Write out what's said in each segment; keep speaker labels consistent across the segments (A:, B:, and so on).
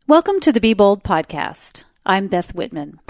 A: Welcome to the Be Bold podcast. I'm Beth Whitman.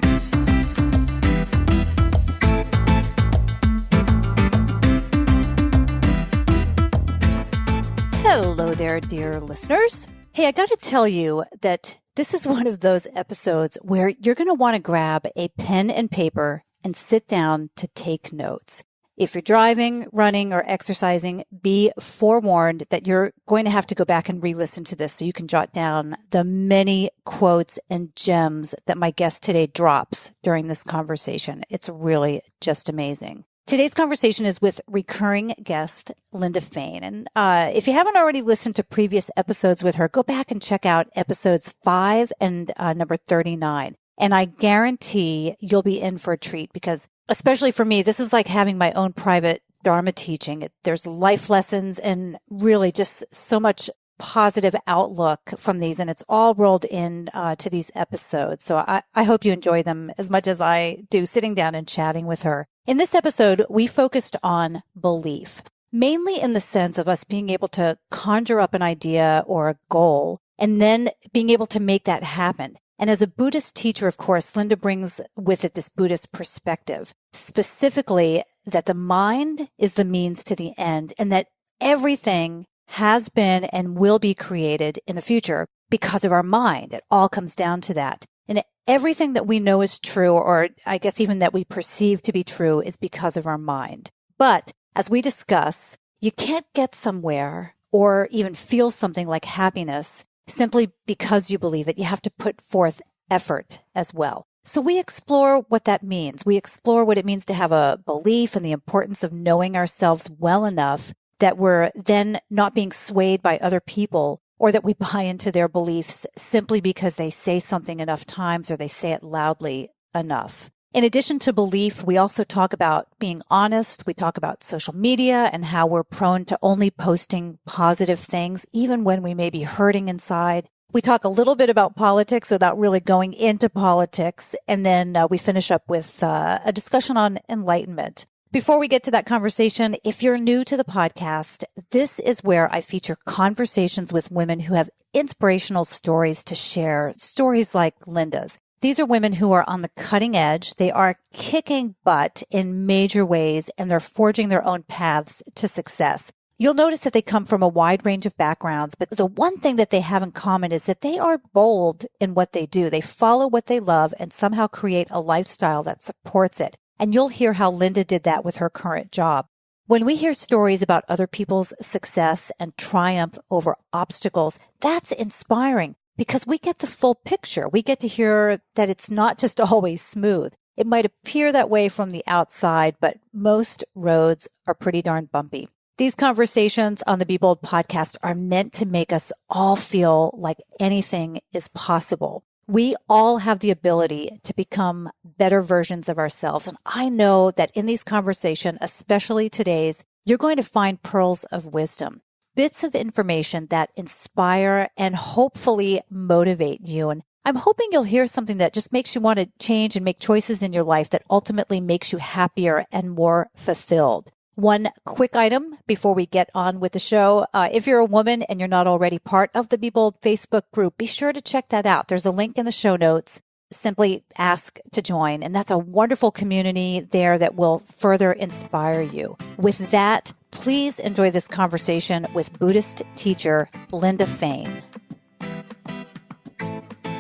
A: Hello there, dear listeners. Hey, I got to tell you that this is one of those episodes where you're going to want to grab a pen and paper and sit down to take notes. If you're driving, running, or exercising, be forewarned that you're going to have to go back and re-listen to this so you can jot down the many quotes and gems that my guest today drops during this conversation. It's really just amazing. Today's conversation is with recurring guest Linda Fane. And if you haven't already listened to previous episodes with her, go back and check out episodes 5 and number 39. And I guarantee you'll be in for a treat because, especially for me, this is like having my own private dharma teaching. There's life lessons and really just so much positive outlook from these, and it's all rolled in to these episodes. So I hope you enjoy them as much as I do sitting down and chatting with her. In this episode, we focused on belief, mainly in the sense of us being able to conjure up an idea or a goal and then being able to make that happen. And as a Buddhist teacher, of course, Linda brings with it this Buddhist perspective, specifically that the mind is the means to the end and that everything has been and will be created in the future because of our mind. It all comes down to that. And everything that we know is true, or I guess even that we perceive to be true, is because of our mind. But as we discuss, you can't get somewhere or even feel something like happiness simply because you believe it. You have to put forth effort as well. So we explore what that means. We explore what it means to have a belief and the importance of knowing ourselves well enough that we're then not being swayed by other people or that we buy into their beliefs simply because they say something enough times or they say it loudly enough. In addition to belief, we also talk about being honest. We talk about social media and how we're prone to only posting positive things, even when we may be hurting inside. We talk a little bit about politics without really going into politics. And then we finish up with a discussion on enlightenment. Before we get to that conversation, if you're new to the podcast, this is where I feature conversations with women who have inspirational stories to share, stories like Linda's. These are women who are on the cutting edge. They are kicking butt in major ways, and they're forging their own paths to success. You'll notice that they come from a wide range of backgrounds, but the one thing that they have in common is that they are bold in what they do. They follow what they love and somehow create a lifestyle that supports it. And you'll hear how Linda did that with her current job. When we hear stories about other people's success and triumph over obstacles, that's inspiring because we get the full picture. We get to hear that it's not just always smooth. It might appear that way from the outside, but most roads are pretty darn bumpy. These conversations on the Be Bold podcast are meant to make us all feel like anything is possible. We all have the ability to become better versions of ourselves. And I know that in these conversations, especially today's, you're going to find pearls of wisdom, bits of information that inspire and hopefully motivate you. And I'm hoping you'll hear something that just makes you want to change and make choices in your life that ultimately makes you happier and more fulfilled. One quick item before we get on with the show. If you're a woman and you're not already part of the Be Bold Facebook group, be sure to check that out. There's a link in the show notes. Simply ask to join. And that's a wonderful community there that will further inspire you. With that, please enjoy this conversation with Buddhist teacher Linda Fane.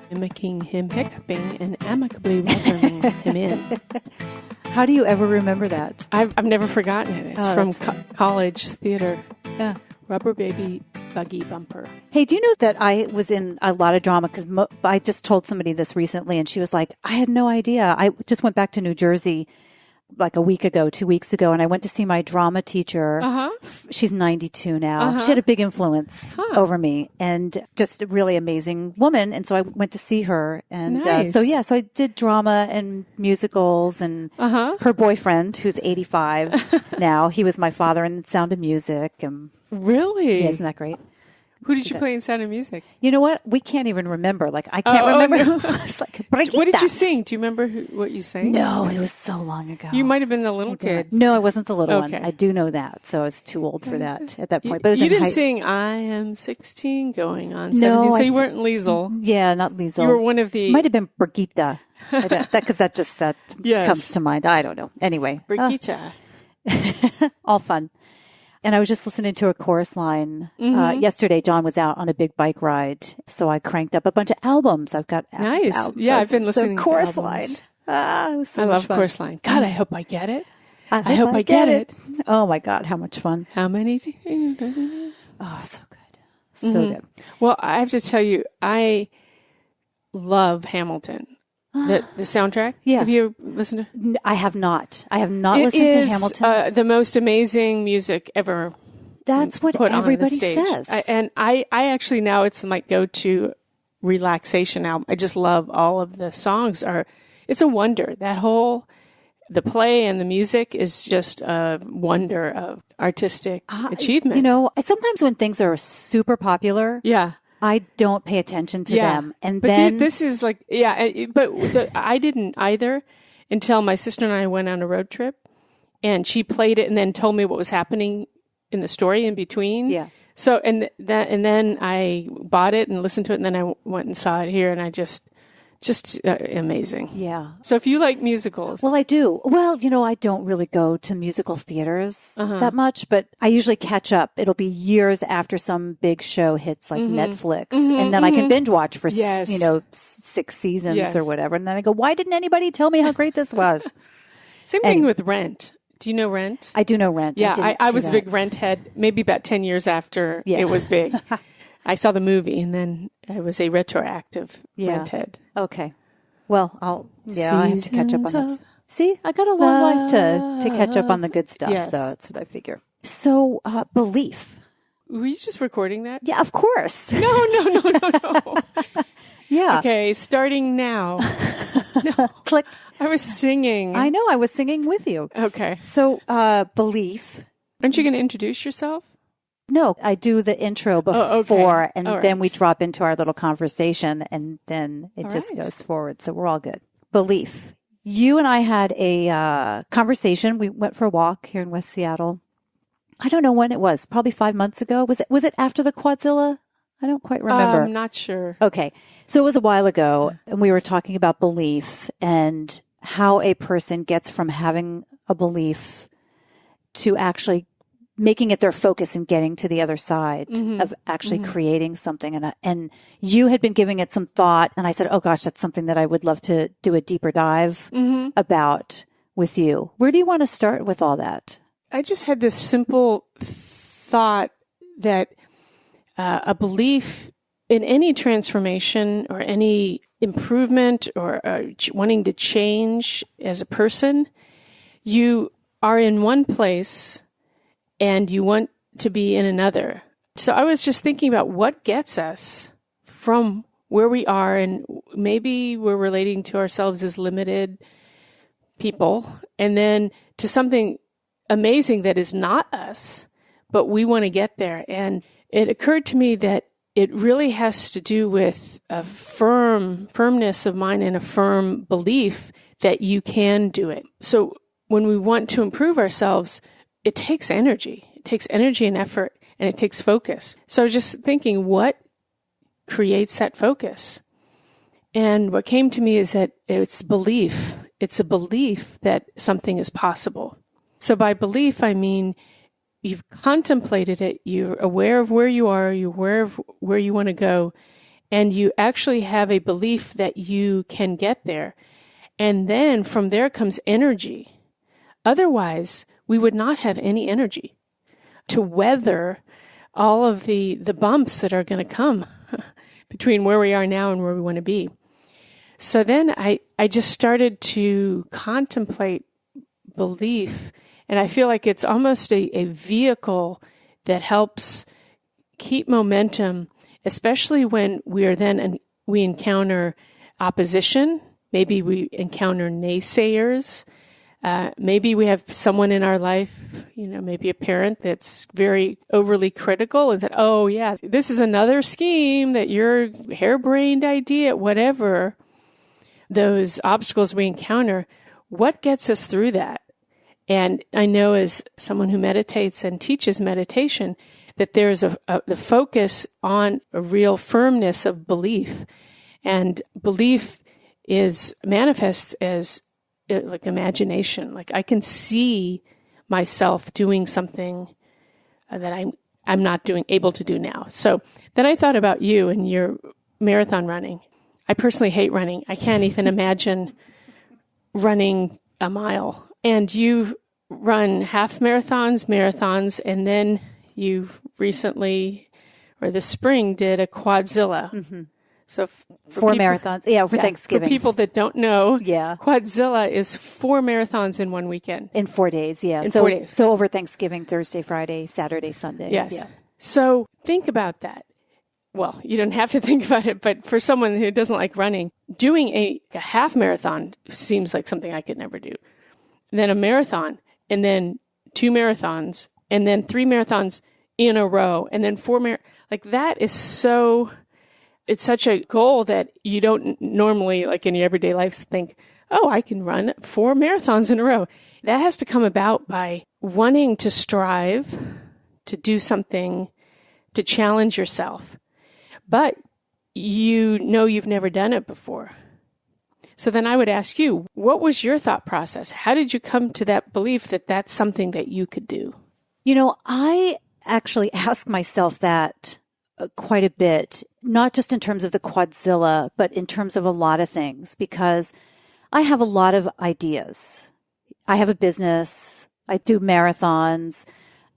B: Mimicking him hiccuping and amicably welcoming him in.
A: How do you ever remember that?
B: I've never forgotten it. It's from college theater.
A: Yeah.
B: Rubber Baby Buggy Bumper.
A: Hey, do you know that I was in a lot of drama? Because I just told somebody this recently, and she was like, I had no idea. I just went back to New Jersey like a week ago, 2 weeks ago, and I went to see my drama teacher. She's 92 now. She had a big influence over me and just a really amazing woman. And so I went to see her. And
B: nice.
A: So I did drama and musicals and her boyfriend, who's 85 now, he was my father in Sound of Music. And
B: really?
A: yeah, isn't that great?
B: Who did you play in Sound of Music?
A: You know what? We can't even remember. Like, I can't remember
B: no.
A: who it was. Like,
B: What did you sing? Do you remember what you sang?
A: No, it was so long ago.
B: You might have been a little kid.
A: No, I wasn't the little
B: Okay.
A: one. I do know that. So I was too old for that at that point. But it was
B: You
A: in
B: didn't sing I Am 16 going on 17.
A: No,
B: So you weren't Liesel.
A: Yeah, not Liesel.
B: You were one of the...
A: Might have been Brigitte. Because that
B: Yes.
A: comes to mind. I don't know. Anyway.
B: Brigitte.
A: All fun. And I was just listening to a chorus line. Yesterday, John was out on a big bike ride. So I cranked up a bunch of albums. I've got
B: Nice.
A: albums.
B: Yeah, I've been listening
A: to chorus
B: to
A: line.
B: albums.
A: It was so
B: I
A: much
B: love
A: fun.
B: chorus line. God, I hope I get it.
A: I hope
B: I get it.
A: Oh my God, how much fun.
B: How many?
A: Oh, so good. So good.
B: Well, I have to tell you, I love Hamilton. The soundtrack?
A: Yeah.
B: Have you listened to?
A: I have not. I have not listened to Hamilton.
B: It is the most amazing music ever.
A: That's what
B: put
A: everybody
B: on the stage.
A: says.
B: I actually now it's my go-to relaxation album. I just love all of the songs. It's a wonder. The play and the music is just a wonder of artistic achievement.
A: You know, sometimes when things are super popular,
B: yeah.
A: I don't pay attention to them. And
B: but
A: then
B: this is like, I didn't either until my sister and I went on a road trip and she played it and then told me what was happening in the story in between.
A: Yeah.
B: So, and then I bought it and listened to it and then I went and saw it here and I just amazing.
A: Yeah.
B: So if you like musicals.
A: Well, I do. Well, you know, I don't really go to musical theaters that much, but I usually catch up. It'll be years after some big show hits like Netflix. And then I can binge watch for, 6 seasons or whatever. And then I go, why didn't anybody tell me how great this was?
B: Same thing with Rent. Do you know Rent?
A: I do know Rent.
B: Yeah, I was a big Rent head maybe about 10 years after it was big. I saw the movie and then I was a retroactive Rent head.
A: Okay. Well, I have to catch up on that. See, I got a long life to catch up on the good stuff,
B: Yes.
A: though. That's what I figure. So, belief.
B: Were you just recording that?
A: Yeah, of course.
B: No.
A: Yeah.
B: Okay, starting now. No.
A: Click.
B: I was singing.
A: I know. I was singing with you.
B: Okay.
A: So, belief.
B: Aren't you going to introduce yourself?
A: No, I do the intro before, and
B: All
A: then
B: right.
A: we drop into our little conversation, and then it just goes forward. So we're all good. Belief. You and I had a conversation. We went for a walk here in West Seattle. I don't know when it was. Probably 5 months ago. Was it after the Quadzilla? I don't quite remember.
B: I'm not sure.
A: Okay. So it was a while ago, and we were talking about belief and how a person gets from having a belief to actually making it their focus and getting to the other side of actually creating something. And you had been giving it some thought, and I said, oh gosh, that's something that I would love to do a deeper dive about with you. Where do you want to start with all that?
B: I just had this simple thought that a belief in any transformation or any improvement or wanting to change as a person, you are in one place and you want to be in another. So I was just thinking about what gets us from where we are, and maybe we're relating to ourselves as limited people, and then to something amazing that is not us, but we want to get there. And it occurred to me that it really has to do with a firmness of mind and a firm belief that you can do it. So when we want to improve ourselves, it takes energy. It takes energy and effort, and it takes focus. So I was just thinking, what creates that focus? And what came to me is that it's belief. It's a belief that something is possible. So by belief, I mean you've contemplated it, you're aware of where you are, you're aware of where you want to go, and you actually have a belief that you can get there. And then from there comes energy. Otherwise, we would not have any energy to weather all of the bumps that are going to come between where we are now and where we want to be. So then I just started to contemplate belief, and I feel like it's almost a vehicle that helps keep momentum, especially when we encounter opposition. Maybe we encounter naysayers. Maybe we have someone in our life, maybe a parent that's very overly critical and said, oh yeah, this is another scheme, that your harebrained idea, whatever those obstacles we encounter, what gets us through that? And I know as someone who meditates and teaches meditation, that there's the focus on a real firmness of belief. And belief manifests as like imagination. Like I can see myself doing something that I'm not able to do now. So then I thought about you and your marathon running. I personally hate running. I can't even imagine running a mile. And you've run half marathons, and then you recently, or this spring, did a quadzilla. Mm-hmm. So
A: 4 marathons. Yeah, for Thanksgiving.
B: For people that don't know,
A: yeah,
B: quadzilla is 4 marathons in 1 weekend.
A: In 4 days, yeah.
B: 4 days.
A: So over Thanksgiving, Thursday, Friday, Saturday, Sunday.
B: Yes.
A: Yeah.
B: So think about that. Well, you don't have to think about it, but for someone who doesn't like running, doing a half marathon seems like something I could never do. And then a marathon, and then 2 marathons, and then 3 marathons in a row, and then 4 like that is so, it's such a goal that you don't normally, like in your everyday life, think, oh, I can run 4 marathons in a row. That has to come about by wanting to strive to do something, to challenge yourself. But you've never done it before. So then I would ask you, what was your thought process? How did you come to that belief that that's something that you could do?
A: I actually ask myself that quite a bit, not just in terms of the quadzilla, but in terms of a lot of things, because I have a lot of ideas. I have a business. I do marathons.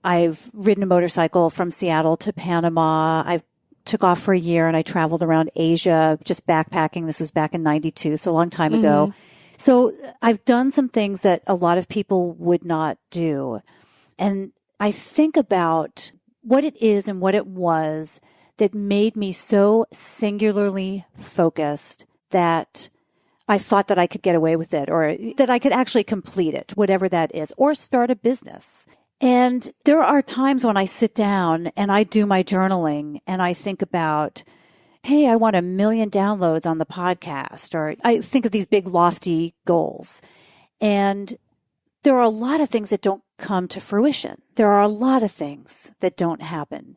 A: I've ridden a motorcycle from Seattle to Panama. I took off for a year and I traveled around Asia, just backpacking. This was back in 92, so a long time ago. So I've done some things that a lot of people would not do. And I think about what it is and what it was that made me so singularly focused that I thought that I could get away with it, or that I could actually complete it, whatever that is, or start a business. And there are times when I sit down and I do my journaling and I think about, hey, I want 1 million downloads on the podcast, or I think of these big lofty goals. And there are a lot of things that don't come to fruition. There are a lot of things that don't happen.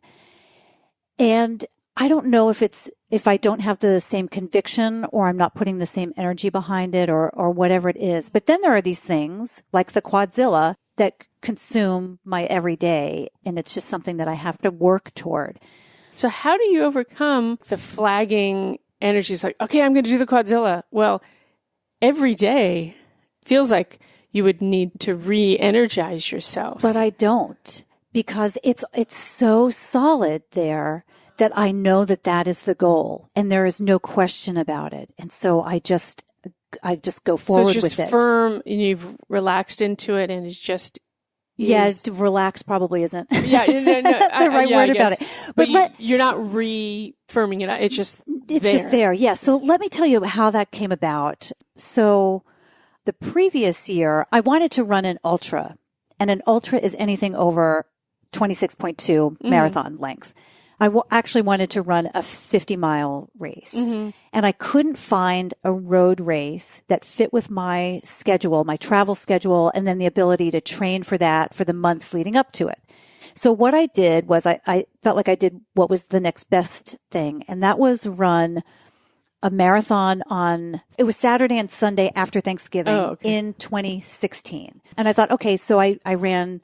A: And I don't know if I don't have the same conviction, or I'm not putting the same energy behind it, or whatever it is. But then there are these things like the quadzilla that consume my everyday, and it's just something that I have to work toward.
B: So how do you overcome the flagging energies like, okay, I'm going to do the quadzilla? Well, every day feels like you would need to re-energize yourself.
A: But I don't, because it's so solid there that I know that that is the goal, and there is no question about it. And so I just go forward with it. So it's just
B: firm, and you've relaxed into it, and it's just...
A: Yeah, relax probably isn't
B: no,
A: the right word about it.
B: But you're not reaffirming it. It's just
A: there. Yeah. So let me tell you how that came about. So the previous year, I wanted to run an ultra, and an ultra is anything over 26.2 marathon length. I actually wanted to run a 50-mile race, and I couldn't find a road race that fit with my schedule, my travel schedule, and then the ability to train for that for the months leading up to it. So what I did was I felt like I did what was the next best thing, and that was run a marathon it was Saturday and Sunday after Thanksgiving in 2016. And I thought, okay, so I ran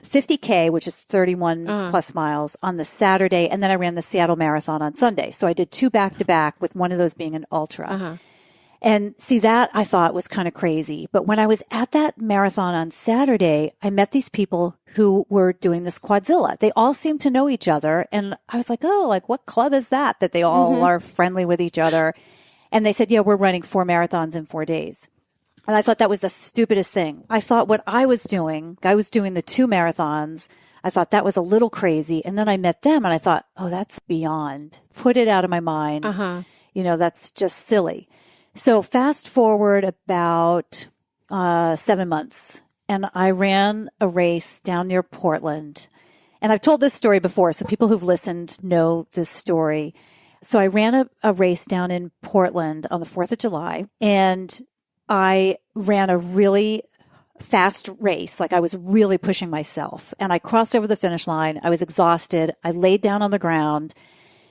A: 50K, which is 31 plus miles on the Saturday. And then I ran the Seattle Marathon on Sunday. So I did 2 back to back, with one of those being an ultra. And see, that I thought was kind of crazy. But when I was at that marathon on Saturday, I met these people who were doing this quadzilla. They all seemed to know each other. And I was like, oh, like what club is that they all are friendly with each other? And they said, yeah, we're running 4 marathons in 4 days. And I thought that was the stupidest thing. I thought what I was doing the 2 marathons. I thought that was a little crazy. And then I met them and I thought, oh, that's beyond. Put it out of my mind. That's just silly. So fast forward about, 7 months. And I ran a race down near Portland. And I've told this story before, so people who've listened know this story. So I ran a race down in Portland on the 4th of July, and I ran a really fast race. Like I was really pushing myself, and I crossed over the finish line. I was exhausted. I laid down on the ground,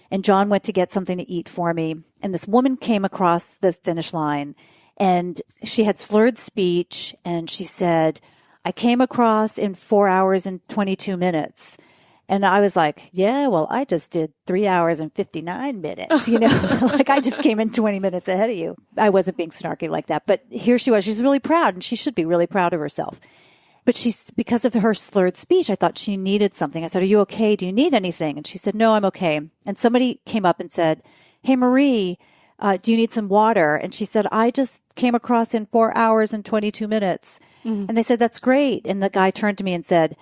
A: and John went to get something to eat for me. And this woman came across the finish line, and she had slurred speech, and she said, "I came across in 4 hours and 22 minutes. And I was like, yeah, well, I just did 3 hours and 59 minutes, like I just came in 20 minutes ahead of you. I wasn't being snarky like that, but here she was. She's really proud, and she should be really proud of herself. But because of her slurred speech, I thought she needed something. I said, are you okay? Do you need anything? And she said, no, I'm okay. And somebody came up and said, hey, Marie, do you need some water? And she said, I just came across in 4 hours and 22 minutes. Mm-hmm. And they said, that's great. And the guy turned to me and said,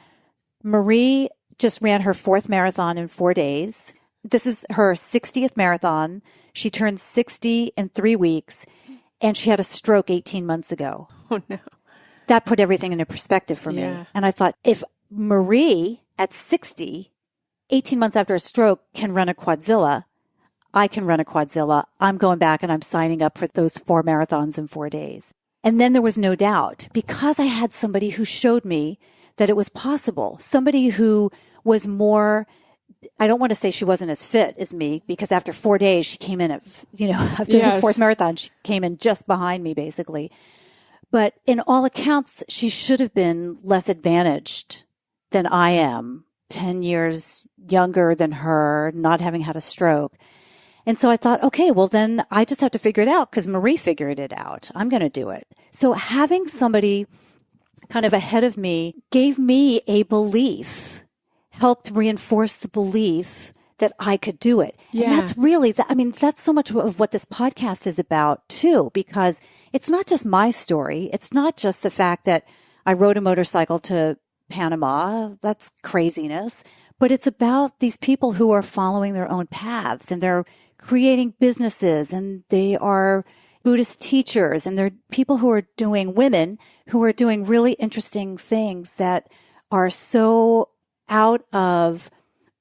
A: Marie just ran her 4th marathon in 4 days. This is her 60th marathon. She turned 60 in 3 weeks, and she had a stroke 18 months ago.
B: Oh, no.
A: That put everything into perspective for me. And I thought, if Marie at 60, 18 months after a stroke, can run a quadzilla, I can run a quadzilla. I'm going back and I'm signing up for those 4 marathons in 4 days. And then there was no doubt, because I had somebody who showed me that it was possible. Somebody who was more, I don't want to say she wasn't as fit as me, because after 4 days, she came in at, after the 4th marathon, she came in just behind me, basically. But in all accounts, she should have been less advantaged than I am, 10 years younger than her, not having had a stroke. And so I thought, okay, well, then I just have to figure it out, because Marie figured it out. I'm going to do it. So having somebody kind of ahead of me gave me a belief, helped reinforce the belief that I could do it. Yeah. And that's really, that's so much of what this podcast is about too, because it's not just my story. It's not just the fact that I rode a motorcycle to Panama. That's craziness. But it's about these people who are following their own paths, and they're creating businesses, and they are Buddhist teachers, and they're people who are women who are doing really interesting things that are so out of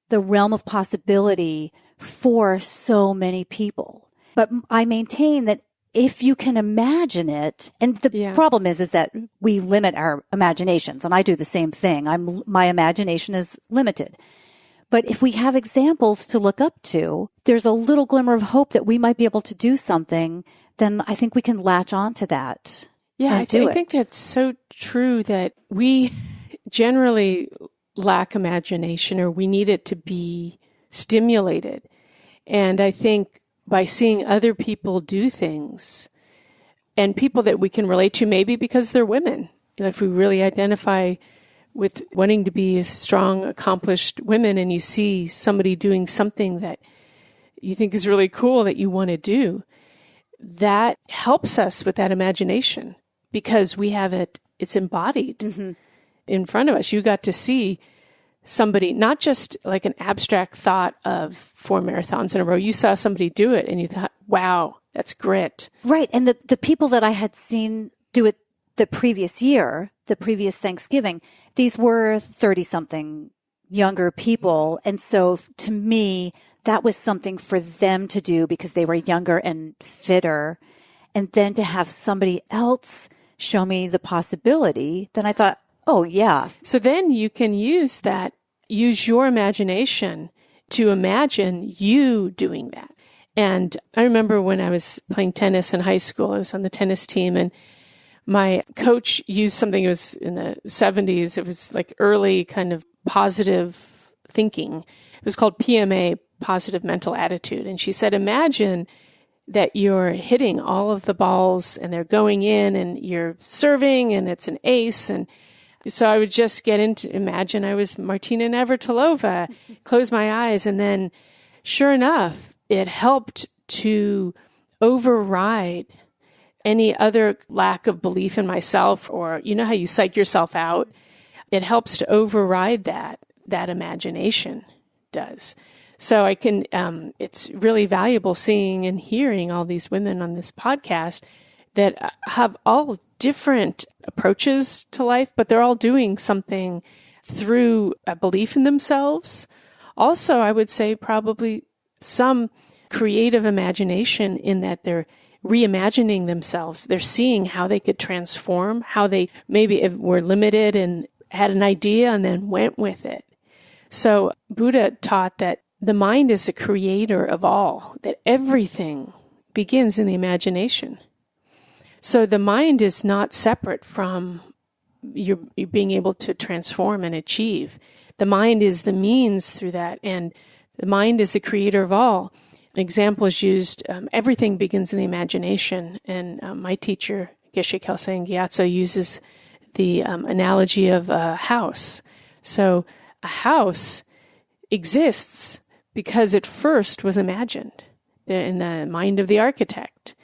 A: the realm of possibility for so many people. But I maintain that if you can imagine it, and the problem is that we limit our imaginations, and I do the same thing. My imagination is limited. But if we have examples to look up to, there's a little glimmer of hope that we might be able to do something, then I think we can latch on to that.
B: Yeah, I think that's so true, that we generally lack imagination, or we need it to be stimulated. And I think by seeing other people do things, and people that we can relate to, maybe because they're women, if we really identify with wanting to be strong, accomplished women, and you see somebody doing something that you think is really cool that you want to do, that helps us with that imagination, because we have it's embodied in front of us. You got to see somebody, not just like an abstract thought of 4 marathons in a row. You saw somebody do it and you thought, wow, that's grit.
A: Right. And the people that I had seen do it the previous year, the previous Thanksgiving, these were 30-something younger people. And so to me, that was something for them to do because they were younger and fitter. And then to have somebody else show me the possibility, then I thought, oh, yeah.
B: So then you can use your imagination to imagine you doing that. And I remember when I was playing tennis in high school, I was on the tennis team, and my coach used something, it was in the 70s, it was like early kind of positive thinking. It was called PMA, positive mental attitude. And she said, imagine that you're hitting all of the balls and they're going in and you're serving and it's an ace. And so I would just imagine I was Martina Navratilova, close my eyes. And then sure enough, it helped to override any other lack of belief in myself, or you know how you psych yourself out? It helps to override that imagination does. So I can, it's really valuable seeing and hearing all these women on this podcast that have all different approaches to life, but they're all doing something through a belief in themselves. Also, I would say probably some creative imagination in that they're reimagining themselves. They're seeing how they could transform, how they maybe were limited and had an idea and then went with it. So Buddha taught that the mind is the creator of all, that everything begins in the imagination. So the mind is not separate from you being able to transform and achieve. The mind is the means through that, and the mind is the creator of all. An example is used, everything begins in the imagination, and my teacher, Geshe Kelsang Gyatso, uses the analogy of a house. So a house exists because it first was imagined in the mind of the architect.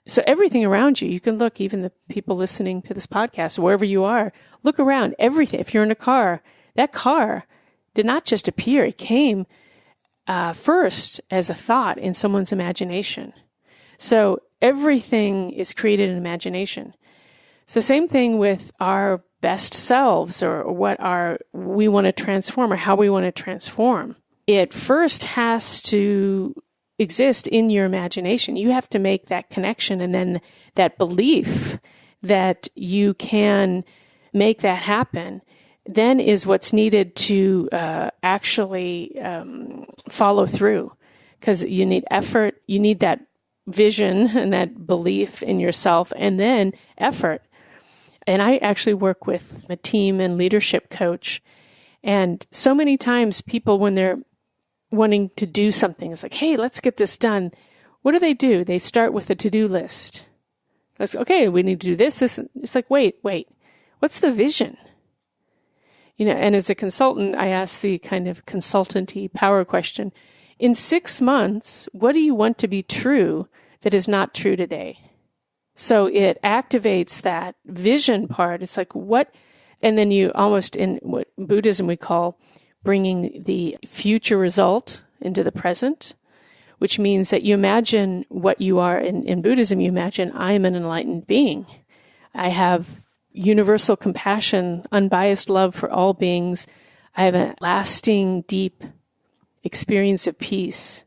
B: So everything around you, you can look, even the people listening to this podcast, wherever you are, look around, everything. If you're in a car, that car did not just appear. It came first as a thought in someone's imagination. So everything is created in imagination. So same thing with our best selves, or what we want to transform, or how we want to transform. It first has to exist in your imagination. You have to make that connection, and then that belief that you can make that happen then is what's needed to actually follow through. Because you need effort, you need that vision and that belief in yourself, and then effort. And I actually work with a team and leadership coach. And so many times people, when they're wanting to do something, it's like, hey, let's get this done. What do? They start with a to-do list. Okay, we need to do this. It's like, wait. What's the vision? And as a consultant, I ask the kind of consultancy power question. In 6 months, what do you want to be true that is not true today? So it activates that vision part. It's like, what? And then you almost, in what Buddhism we call bringing the future result into the present, which means that you imagine what you are. In Buddhism, you imagine, I am an enlightened being. I have universal compassion, unbiased love for all beings. I have a lasting, deep experience of peace.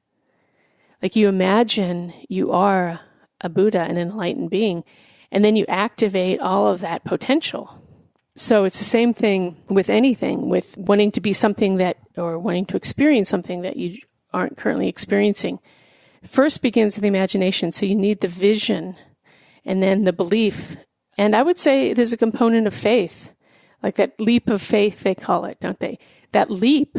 B: Like you imagine you are a Buddha, an enlightened being, and then you activate all of that potential. So it's the same thing with anything, with wanting to be something that, or wanting to experience something that you aren't currently experiencing. First begins with the imagination, so you need the vision, and then the belief. And I would say there's a component of faith, like that leap of faith, they call it, don't they? That leap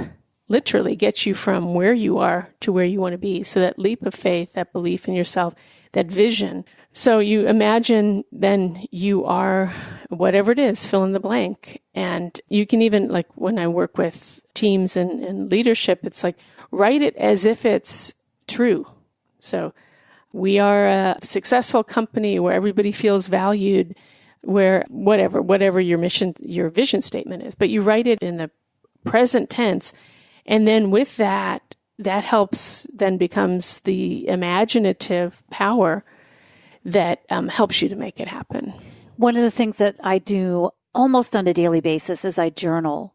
B: literally gets you from where you are to where you want to be. So that leap of faith, that belief in yourself, that vision. So you imagine then you are whatever it is, fill in the blank. And you can even, like when I work with teams and leadership, it's like, write it as if it's true. So we are a successful company where everybody feels valued, where whatever your mission, your vision statement is, but you write it in the present tense. And then with that helps, then becomes the imaginative power that helps you to make it happen.
A: One of the things that I do almost on a daily basis is I journal.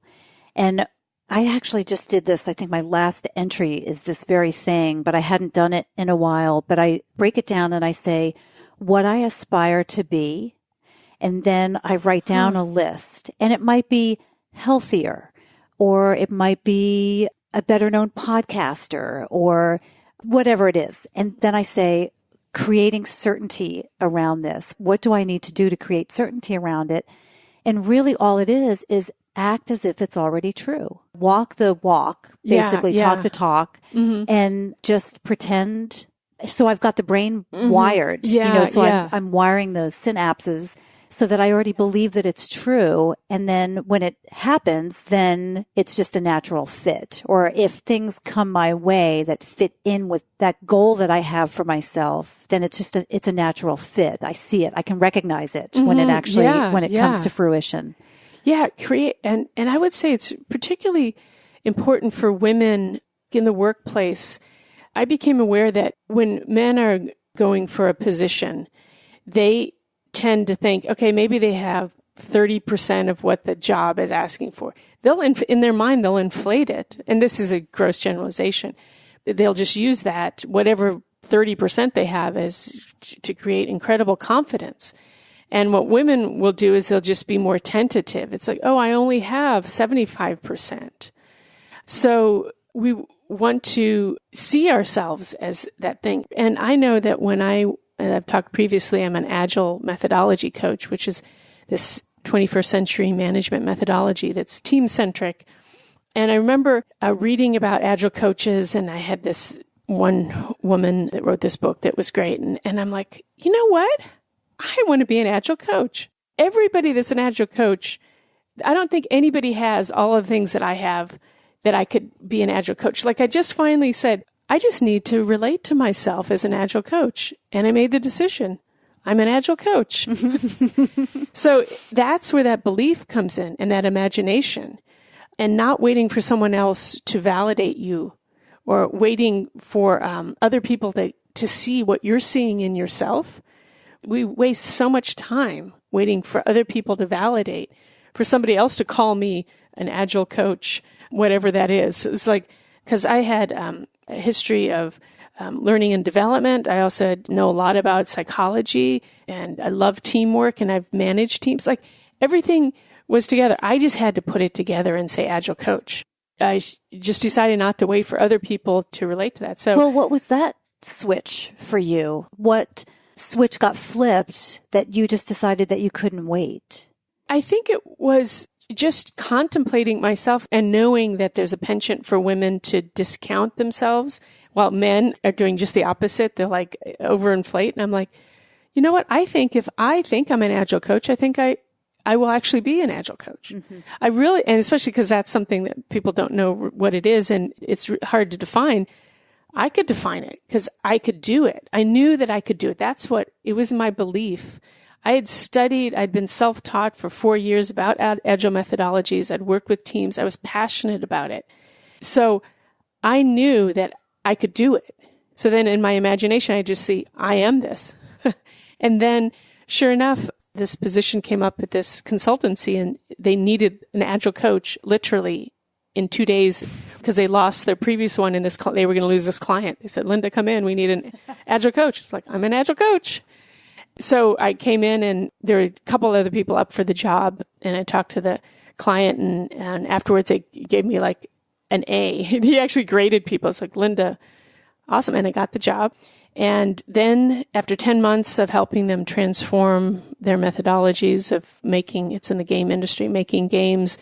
A: And I actually just did this. I think my last entry is this very thing, but I hadn't done it in a while. But I break it down and I say what I aspire to be. And then I write down a list. And it might be healthier, or it might be a better known podcaster, or whatever it is. And then I say, creating certainty around this. What do I need to do to create certainty around it? And really all it is act as if it's already true. Walk the walk, basically talk the talk, and just pretend. So I've got the brain wired, I'm wiring the synapses so that I already believe that it's true. And then when it happens, then it's just a natural fit. Or if things come my way that fit in with that goal that I have for myself, then it's just it's a natural fit. I see it. I can recognize it when it actually, when it comes to fruition.
B: Yeah, and I would say it's particularly important for women in the workplace. I became aware that when men are going for a position, they tend to think, okay, maybe they have 30% of what the job is asking for. In their mind, they'll inflate it. And this is a gross generalization. They'll just use that, whatever 30% they have, as to create incredible confidence. And what women will do is they'll just be more tentative. It's like, oh, I only have 75%. So we want to see ourselves as that thing. And I know that and I've talked previously, I'm an agile methodology coach, which is this 21st century management methodology that's team-centric. And I remember reading about agile coaches, and I had this one woman that wrote this book that was great. And I'm like, you know what? I want to be an agile coach. Everybody that's an agile coach, I don't think anybody has all of the things that I have that I could be an agile coach. Like I just finally said, I just need to relate to myself as an agile coach. And I made the decision. I'm an agile coach. So that's where that belief comes in, and that imagination, and not waiting for someone else to validate you, or waiting for other people to see what you're seeing in yourself. We waste so much time waiting for other people to validate, for somebody else to call me an agile coach, whatever that is. It's like, because I had a history of learning and development. I also know a lot about psychology, and I love teamwork, and I've managed teams. Like everything was together. I just had to put it together and say agile coach. I just decided not to wait for other people to relate to that. So,
A: well, what was that switch for you? What switch got flipped that you just decided that you couldn't wait?
B: I think it was just contemplating myself and knowing that there's a penchant for women to discount themselves, while men are doing just the opposite. They're like overinflate. And I'm like, you know what? I think if I think I'm an agile coach, I think I will actually be an agile coach. Mm-hmm. I really, and especially because that's something that people don't know what it is, and it's hard to define. I could define it because I could do it. I knew that I could do it. It was my belief. I'd been self-taught for 4 years about agile methodologies. I'd worked with teams. I was passionate about it. So I knew that I could do it. So then in my imagination, I just see, I am this. And then sure enough, this position came up at this consultancy, and they needed an agile coach literally in 2 days because they lost their previous one in this. They were going to lose this client. They said, Linda, come in. We need an agile coach. It's like, I'm an agile coach. So I came in, and there were a couple other people up for the job, and I talked to the client, and afterwards they gave me like an A. He actually graded people. It's like, Linda, awesome. And I got the job. And then after 10 months of helping them transform their methodologies of it's in the game industry, making games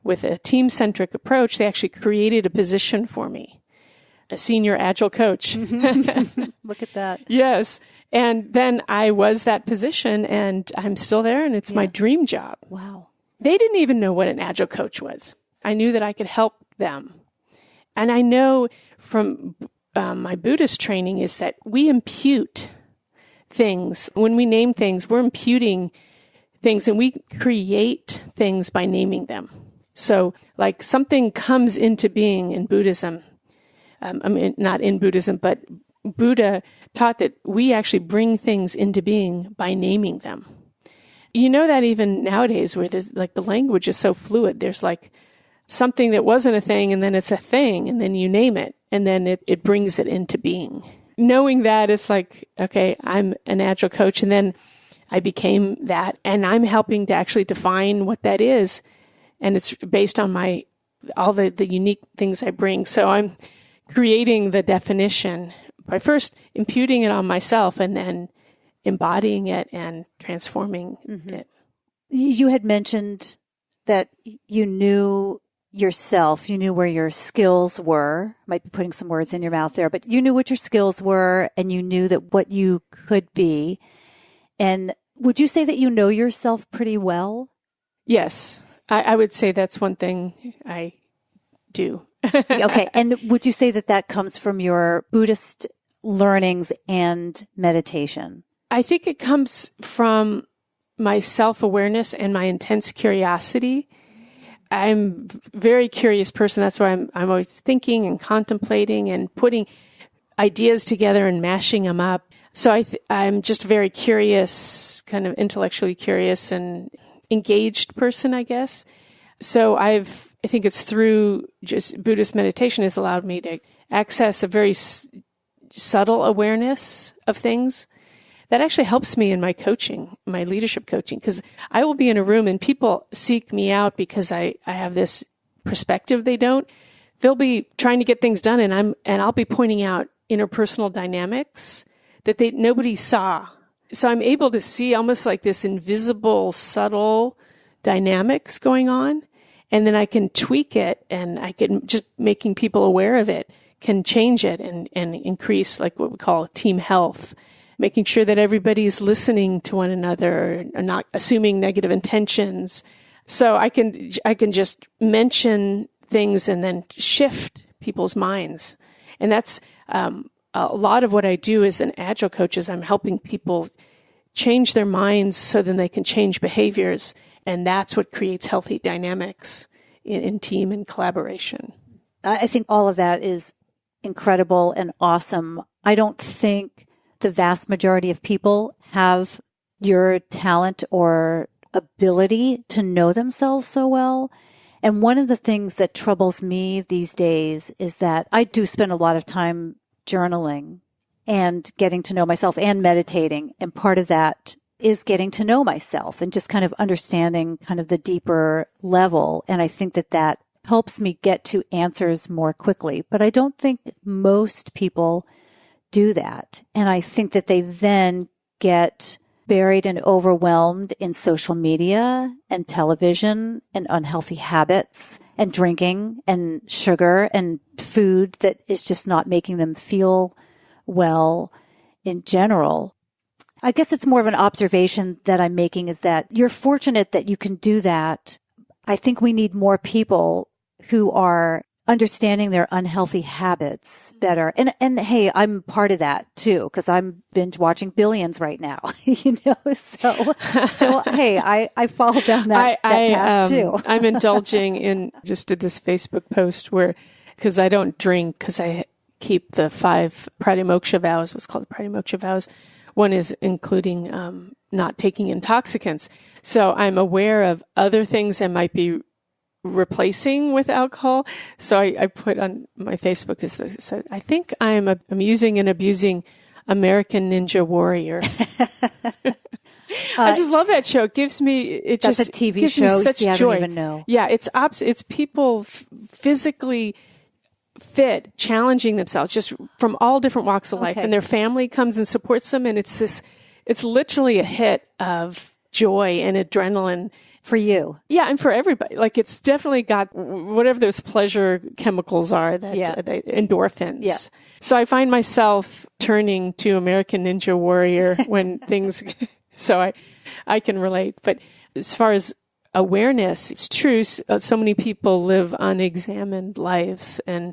B: with a team-centric approach, they actually created a position for me, a senior agile coach.
A: Look at that.
B: Yes. And then I was that position, and I'm still there, and it's my dream job.
A: Wow.
B: They didn't even know what an agile coach was. I knew that I could help them. And I know from my Buddhist training is that we impute things. When we name things, we're imputing things, and we create things by naming them. So like something comes into being in Buddhism. Not in Buddhism, but Buddha taught that we actually bring things into being by naming them. You know that even nowadays where there's like the language is so fluid, there's like something that wasn't a thing, and then it's a thing, and then you name it, and then it brings it into being. Knowing that, it's like, okay, I'm an agile coach, and then I became that, and I'm helping to actually define what that is, and it's based on all the unique things I bring. So I'm creating the definition by first imputing it on myself, and then embodying it and transforming it.
A: You had mentioned that you knew yourself, you knew where your skills were. Might be putting some words in your mouth there, but you knew what your skills were, and you knew that what you could be. And would you say that you know yourself pretty well?
B: Yes. I would say that's one thing I do.
A: Okay. And would you say that comes from your Buddhist learnings and meditation?
B: I think it comes from my self-awareness and my intense curiosity. I'm a very curious person. That's why I'm always thinking and contemplating and putting ideas together and mashing them up. So I'm just a very curious, kind of intellectually curious and engaged person, I guess. So I think it's through just Buddhist meditation has allowed me to access a very subtle awareness of things that actually helps me in my coaching, my leadership coaching, because I will be in a room and people seek me out because I have this perspective they don't. They'll be trying to get things done and I'll be pointing out interpersonal dynamics that nobody saw. So I'm able to see almost like this invisible, subtle dynamics going on. And then I can tweak it and I can just making people aware of it can change it and increase like what we call team health, making sure that everybody's listening to one another and not assuming negative intentions. So I can just mention things and then shift people's minds. And that's a lot of what I do as an agile coach is I'm helping people change their minds so then they can change behaviors. And that's what creates healthy dynamics in team and collaboration.
A: I think all of that is incredible and awesome. I don't think the vast majority of people have your talent or ability to know themselves so well. And one of the things that troubles me these days is that I do spend a lot of time journaling and getting to know myself and meditating. And part of that is getting to know myself and just kind of understanding kind of the deeper level. And I think that helps me get to answers more quickly. But I don't think most people do that. And I think that they then get buried and overwhelmed in social media and television and unhealthy habits and drinking and sugar and food that is just not making them feel well in general. I guess it's more of an observation that I'm making is that you're fortunate that you can do that. I think we need more people who are understanding their unhealthy habits better. And hey, I'm part of that too, because I'm binge watching Billions right now, so hey, I follow down that path too.
B: I'm indulging in, just did this Facebook post where, because I don't drink, because I keep the 5 pratimoksha vows, what's called the pratimoksha vows. One is including not taking intoxicants. So I'm aware of other things I might be replacing with alcohol. So I put on my Facebook so I think I'm using and abusing American Ninja Warrior. I just love that show. It gives me,
A: that's a TV show.
B: Such
A: See, I
B: joy.
A: don't even know.
B: Yeah, it's people physically fit, challenging themselves just from all different walks of life. And their family comes and supports them. And it's literally a hit of joy and adrenaline.
A: For you.
B: Yeah, and for everybody. Like, it's definitely got whatever those pleasure chemicals are, endorphins.
A: Yeah.
B: So I find myself turning to American Ninja Warrior when things, so I can relate. But as far as awareness, it's true. So many people live unexamined lives and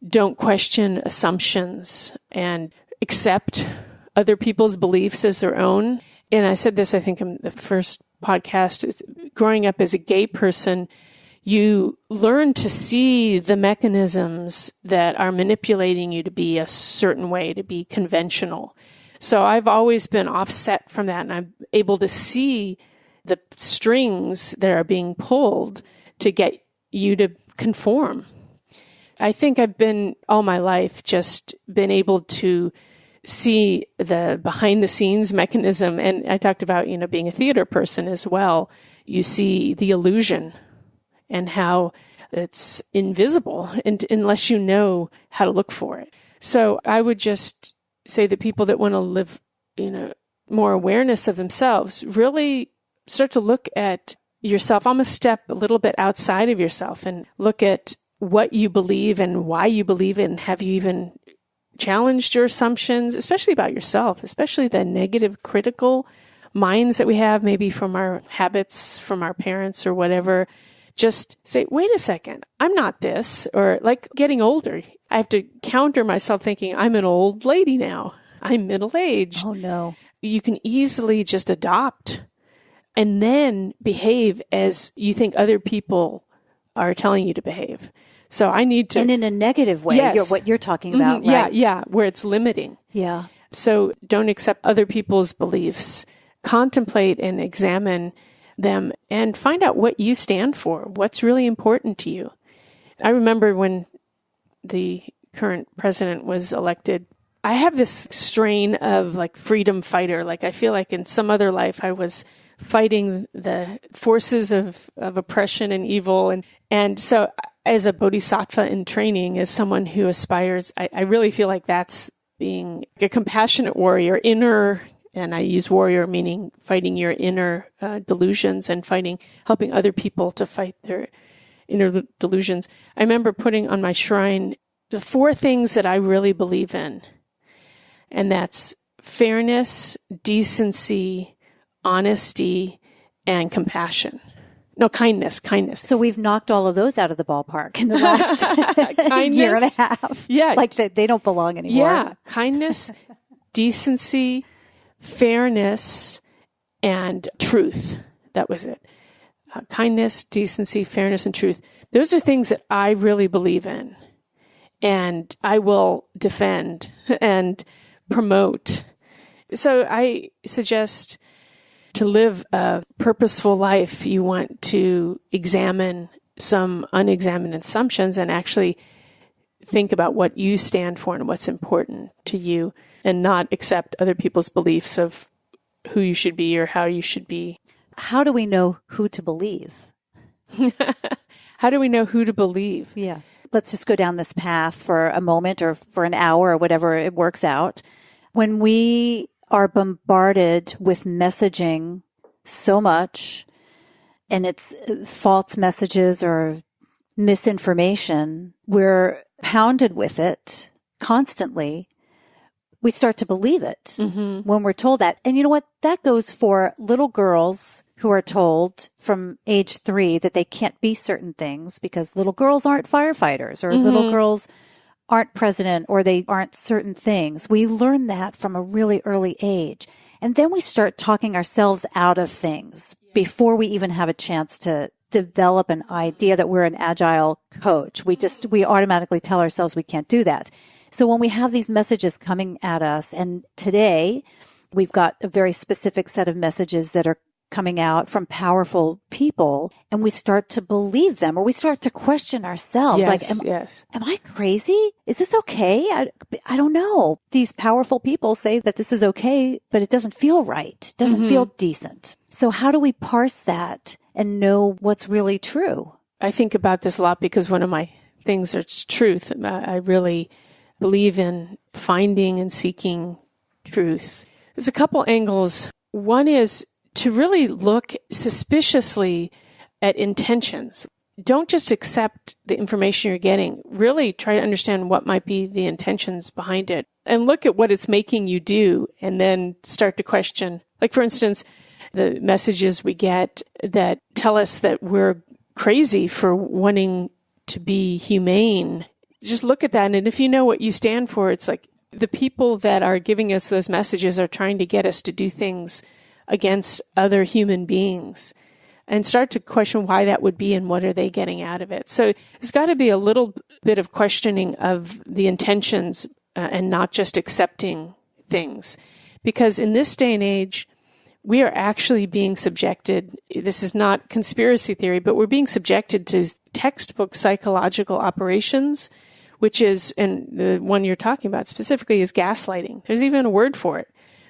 B: don't question assumptions and accept other people's beliefs as their own. And I said this, I think, in the first podcast, is growing up as a gay person, you learn to see the mechanisms that are manipulating you to be a certain way, to be conventional. So I've always been offset from that, and I'm able to see the strings that are being pulled to get you to conform. I think I've been all my life just been able to see the behind the scenes mechanism. And I talked about, being a theater person as well. You see the illusion and how it's invisible unless you know how to look for it. So I would just say that people that want to live, more awareness of themselves, really start to look at yourself, almost step a little bit outside of yourself and look at what you believe and why you believe it, and have you even challenged your assumptions, especially about yourself, especially the negative critical minds that we have, maybe from our habits, from our parents or whatever. Just say, wait a second, I'm not this. Or like getting older, I have to counter myself thinking, I'm an old lady now. I'm middle-aged.
A: Oh, no.
B: You can easily just adopt and then behave as you think other people are telling you to behave. So I need to...
A: And in a negative way,
B: yes.
A: What you're talking about,
B: Mm-hmm.
A: right?
B: Yeah, where it's limiting.
A: Yeah.
B: So don't accept other people's beliefs. Contemplate and examine them and find out what you stand for, what's really important to you. I remember when the current president was elected, I have this strain of like freedom fighter. Like I feel like in some other life I was fighting the forces of oppression and evil. And so as a bodhisattva in training, as someone who aspires, I really feel like that's being a compassionate warrior, inner, and I use warrior meaning fighting your inner delusions and helping other people to fight their inner delusions. I remember putting on my shrine the 4 things that I really believe in. And that's fairness, decency, honesty, and compassion. No, kindness.
A: So we've knocked all of those out of the ballpark in the last year and a half.
B: Yeah.
A: Like they don't belong anymore.
B: Yeah. Kindness, decency, fairness, and truth. That was it. Kindness, decency, fairness, and truth. Those are things that I really believe in. And I will defend and promote. So I suggest to live a purposeful life, you want to examine some unexamined assumptions and actually think about what you stand for and what's important to you, and not accept other people's beliefs of who you should be or how you should be.
A: How do we know who to believe?
B: How do we know who to believe?
A: Yeah. Let's just go down this path for a moment or for an hour or whatever it works out. When we are bombarded with messaging so much, and it's false messages or misinformation, we're pounded with it constantly. We start to believe it when we're told that. And you know what? That goes for little girls who are told from age 3 that they can't be certain things because little girls aren't firefighters or little girls aren't president or they aren't certain things. We learn that from a really early age. And then we start talking ourselves out of things before we even have a chance to develop an idea that we're an agile coach. We automatically tell ourselves we can't do that. So when we have these messages coming at us, and today we've got a very specific set of messages that are coming out from powerful people, and we start to believe them, or we start to question ourselves. Am I crazy? Is this okay? I don't know. These powerful people say that this is okay, but it doesn't feel right. It doesn't feel decent. So how do we parse that and know what's really true?
B: I think about this a lot because one of my things is truth. I really believe in finding and seeking truth. There's a couple angles. One is to really look suspiciously at intentions. Don't just accept the information you're getting. Really try to understand what might be the intentions behind it and look at what it's making you do and then start to question. Like, for instance, the messages we get that tell us that we're crazy for wanting to be humane. Just look at that. And if you know what you stand for, it's like the people that are giving us those messages are trying to get us to do things against other human beings, and start to question why that would be and what are they getting out of it. So there's got to be a little bit of questioning of the intentions and not just accepting things. Because in this day and age, we are actually being subjected, this is not conspiracy theory, but we're being subjected to textbook psychological operations, which is, and the one you're talking about specifically is gaslighting. There's even a word for it,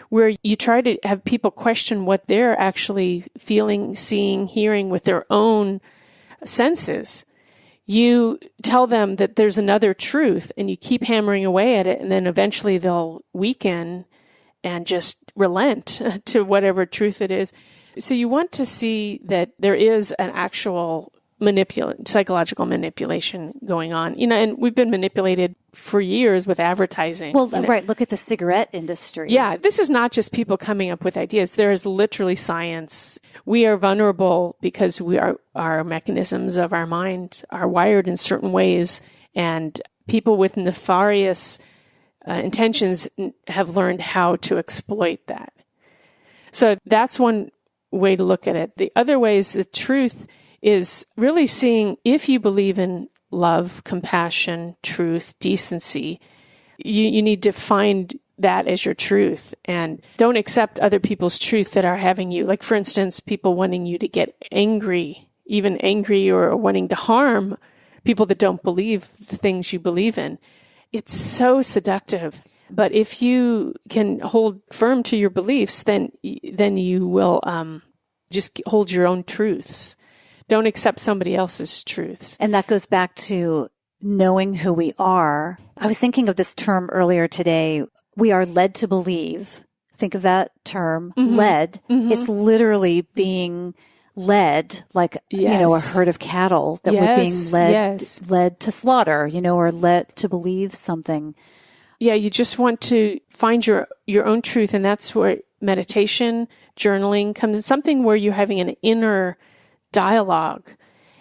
B: where you try to have people question what they're actually feeling, seeing, hearing with their own senses. You tell them that there's another truth and you keep hammering away at it, and then eventually they'll weaken and just relent to whatever truth it is. So you want to see that there is an actual psychological manipulation going on. And we've been manipulated for years with advertising.
A: Well, right. Look at the cigarette industry.
B: Yeah. This is not just people coming up with ideas. There is literally science. We are vulnerable because our mechanisms of our mind are wired in certain ways, and people with nefarious intentions have learned how to exploit that. So that's one way to look at it. The other way is the truth is really seeing if you believe in love, compassion, truth, decency, you need to find that as your truth, and don't accept other people's truth that are having you. Like, for instance, people wanting you to get angry, even angry or wanting to harm people that don't believe the things you believe in. It's so seductive. But if you can hold firm to your beliefs, then you will just hold your own truths. Don't accept somebody else's truths.
A: And that goes back to knowing who we are. I was thinking of this term earlier today. We are led to believe. Think of that term, led. It's literally being led, like, a herd of cattle that we're being led to slaughter, or led to believe something.
B: Yeah, you just want to find your own truth, and that's where meditation, journaling comes in, something where you're having an inner dialogue,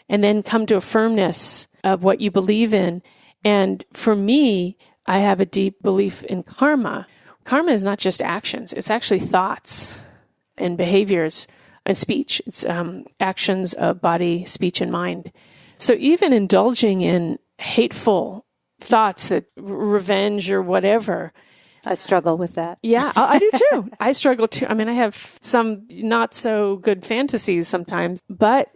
B: and then come to a firmness of what you believe in. And for me, I have a deep belief in karma. Karma is not just actions. It's actually thoughts and behaviors and speech. It's actions of body, speech, and mind. So even indulging in hateful thoughts, that revenge or whatever.
A: I struggle with that.
B: Yeah, I do too. I struggle too. I mean, I have some not so good fantasies sometimes, but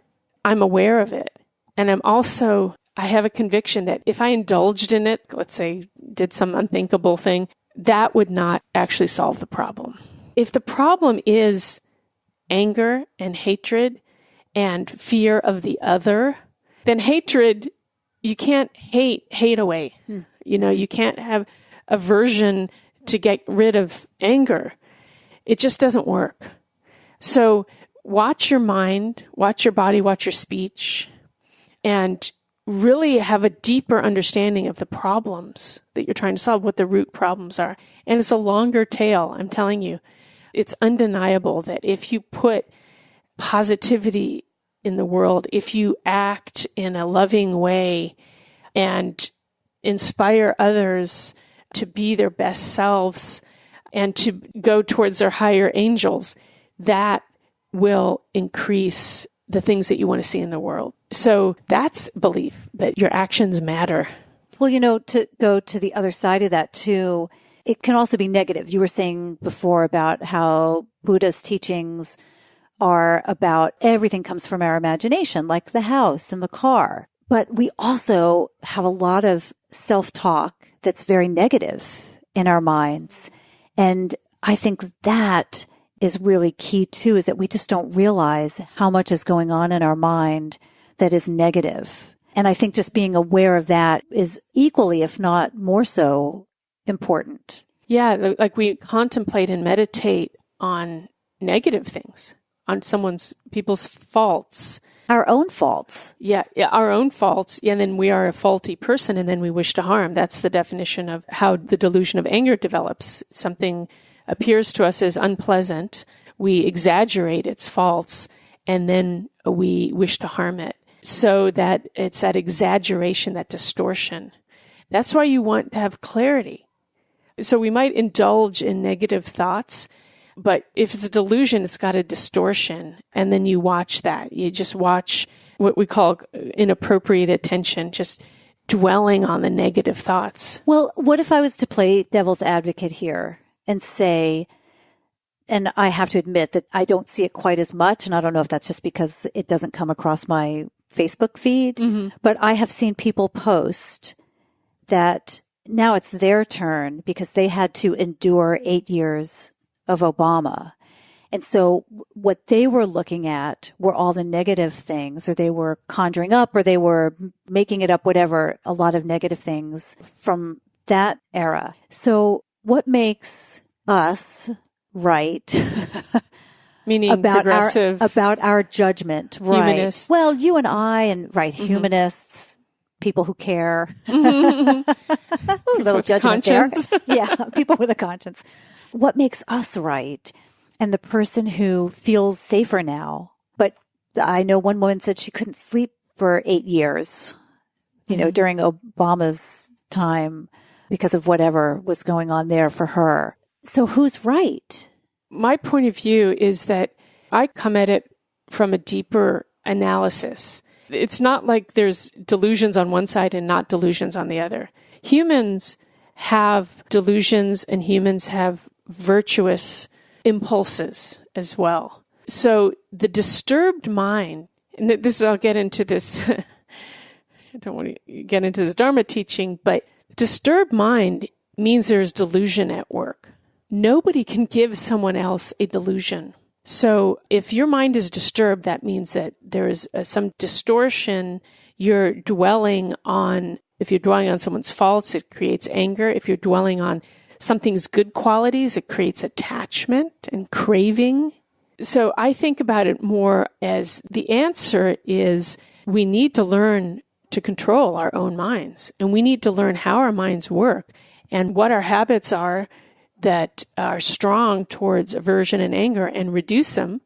B: I'm aware of it. And I have a conviction that if I indulged in it, let's say did some unthinkable thing, that would not actually solve the problem. If the problem is anger and hatred and fear of the other, then hatred, you can't hate away. You can't have aversion to get rid of anger. It just doesn't work. So watch your mind, watch your body, watch your speech, and really have a deeper understanding of the problems that you're trying to solve, what the root problems are. And it's a longer tail, I'm telling you. It's undeniable that if you put positivity in the world, if you act in a loving way and inspire others to be their best selves and to go towards their higher angels, that will increase the things that you want to see in the world. So that's belief, that your actions matter.
A: Well, to go to the other side of that too, it can also be negative. You were saying before about how Buddha's teachings are about everything comes from our imagination, like the house and the car. But we also have a lot of self-talk that's very negative in our minds. And I think that is really key too, is that we just don't realize how much is going on in our mind that is negative. And I think just being aware of that is equally, if not more so, important.
B: Yeah, like we contemplate and meditate on negative things, on people's faults.
A: Our own faults.
B: Yeah, our own faults. Yeah, and then we are a faulty person, and then we wish to harm. That's the definition of how the delusion of anger develops. Something appears to us as unpleasant. We exaggerate its faults, and then we wish to harm it. So that it's that exaggeration, that distortion. That's why you want to have clarity. So we might indulge in negative thoughts, but if it's a delusion, it's got a distortion. And then you watch that. You just watch what we call inappropriate attention, just dwelling on the negative thoughts.
A: Well, what if I was to play devil's advocate here and say, and I have to admit that I don't see it quite as much, and I don't know if that's just because it doesn't come across my Facebook feed, but I have seen people post that now it's their turn because they had to endure 8 years of Obama. And so what they were looking at were all the negative things, or they were conjuring up, or they were making it up, whatever, a lot of negative things from that era. So what makes us right
B: meaning
A: about
B: progressive,
A: about our judgment, right?
B: Humanists.
A: Well, you and I, and humanists, people who care, a little judgment
B: conscience.
A: there. Yeah, people with a conscience. What makes us right? And the person who feels safer now. But I know one woman said she couldn't sleep for 8 years, during Obama's time because of whatever was going on there for her. So who's right?
B: My point of view is that I come at it from a deeper analysis. It's not like there's delusions on one side and not delusions on the other. Humans have delusions and humans have virtuous impulses as well. So the disturbed mind, and I'll get into this, I don't want to get into this Dharma teaching, but disturbed mind means there's delusion at work. Nobody can give someone else a delusion. So if your mind is disturbed, that means that there is some distortion. You're dwelling on, if you're dwelling on someone's faults, it creates anger. If you're dwelling on something's good qualities, it creates attachment and craving. So I think about it more as the answer is we need to learn to control our own minds, and we need to learn how our minds work and what our habits are that are strong towards aversion and anger, and reduce them,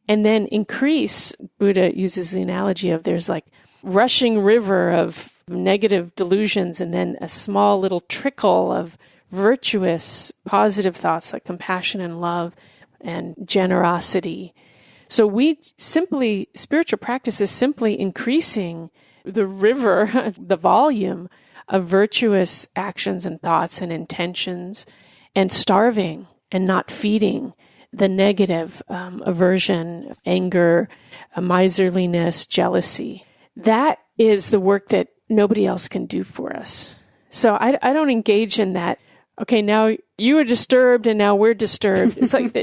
B: and then increase. Buddha uses the analogy of there's like rushing river of negative delusions and then a small little trickle of virtuous, positive thoughts like compassion and love and generosity. So spiritual practice is simply increasing the river, the volume of virtuous actions and thoughts and intentions, and starving and not feeding the negative aversion, anger, miserliness, jealousy. That is the work that nobody else can do for us. So I don't engage in that. Okay, now you are disturbed and now we're disturbed. It's like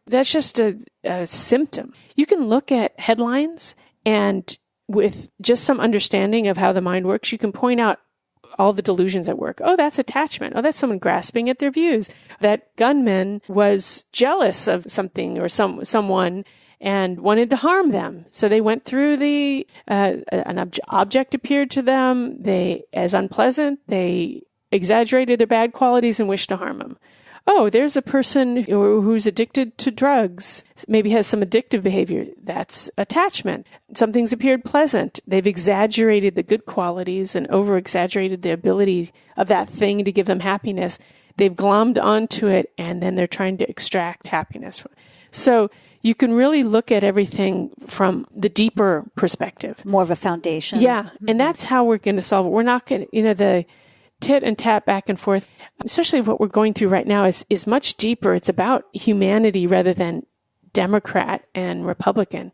B: that's just a symptom. You can look at headlines, and with just some understanding of how the mind works, you can point out all the delusions at work. Oh, that's attachment. Oh, that's someone grasping at their views. That gunman was jealous of something or someone and wanted to harm them. So they went through an object appeared to them as unpleasant. They exaggerated their bad qualities and wished to harm them. Oh, there's a person who's addicted to drugs, maybe has some addictive behavior. That's attachment. Something's appeared pleasant. They've exaggerated the good qualities and over-exaggerated the ability of that thing to give them happiness. They've glommed onto it, and then they're trying to extract happiness from it. So you can really look at everything from the deeper perspective.
A: More of a foundation.
B: Yeah, mm-hmm. And that's how we're going to solve it. We're not going to, the tit and tap back and forth, especially what we're going through right now is much deeper. It's about humanity rather than Democrat and Republican.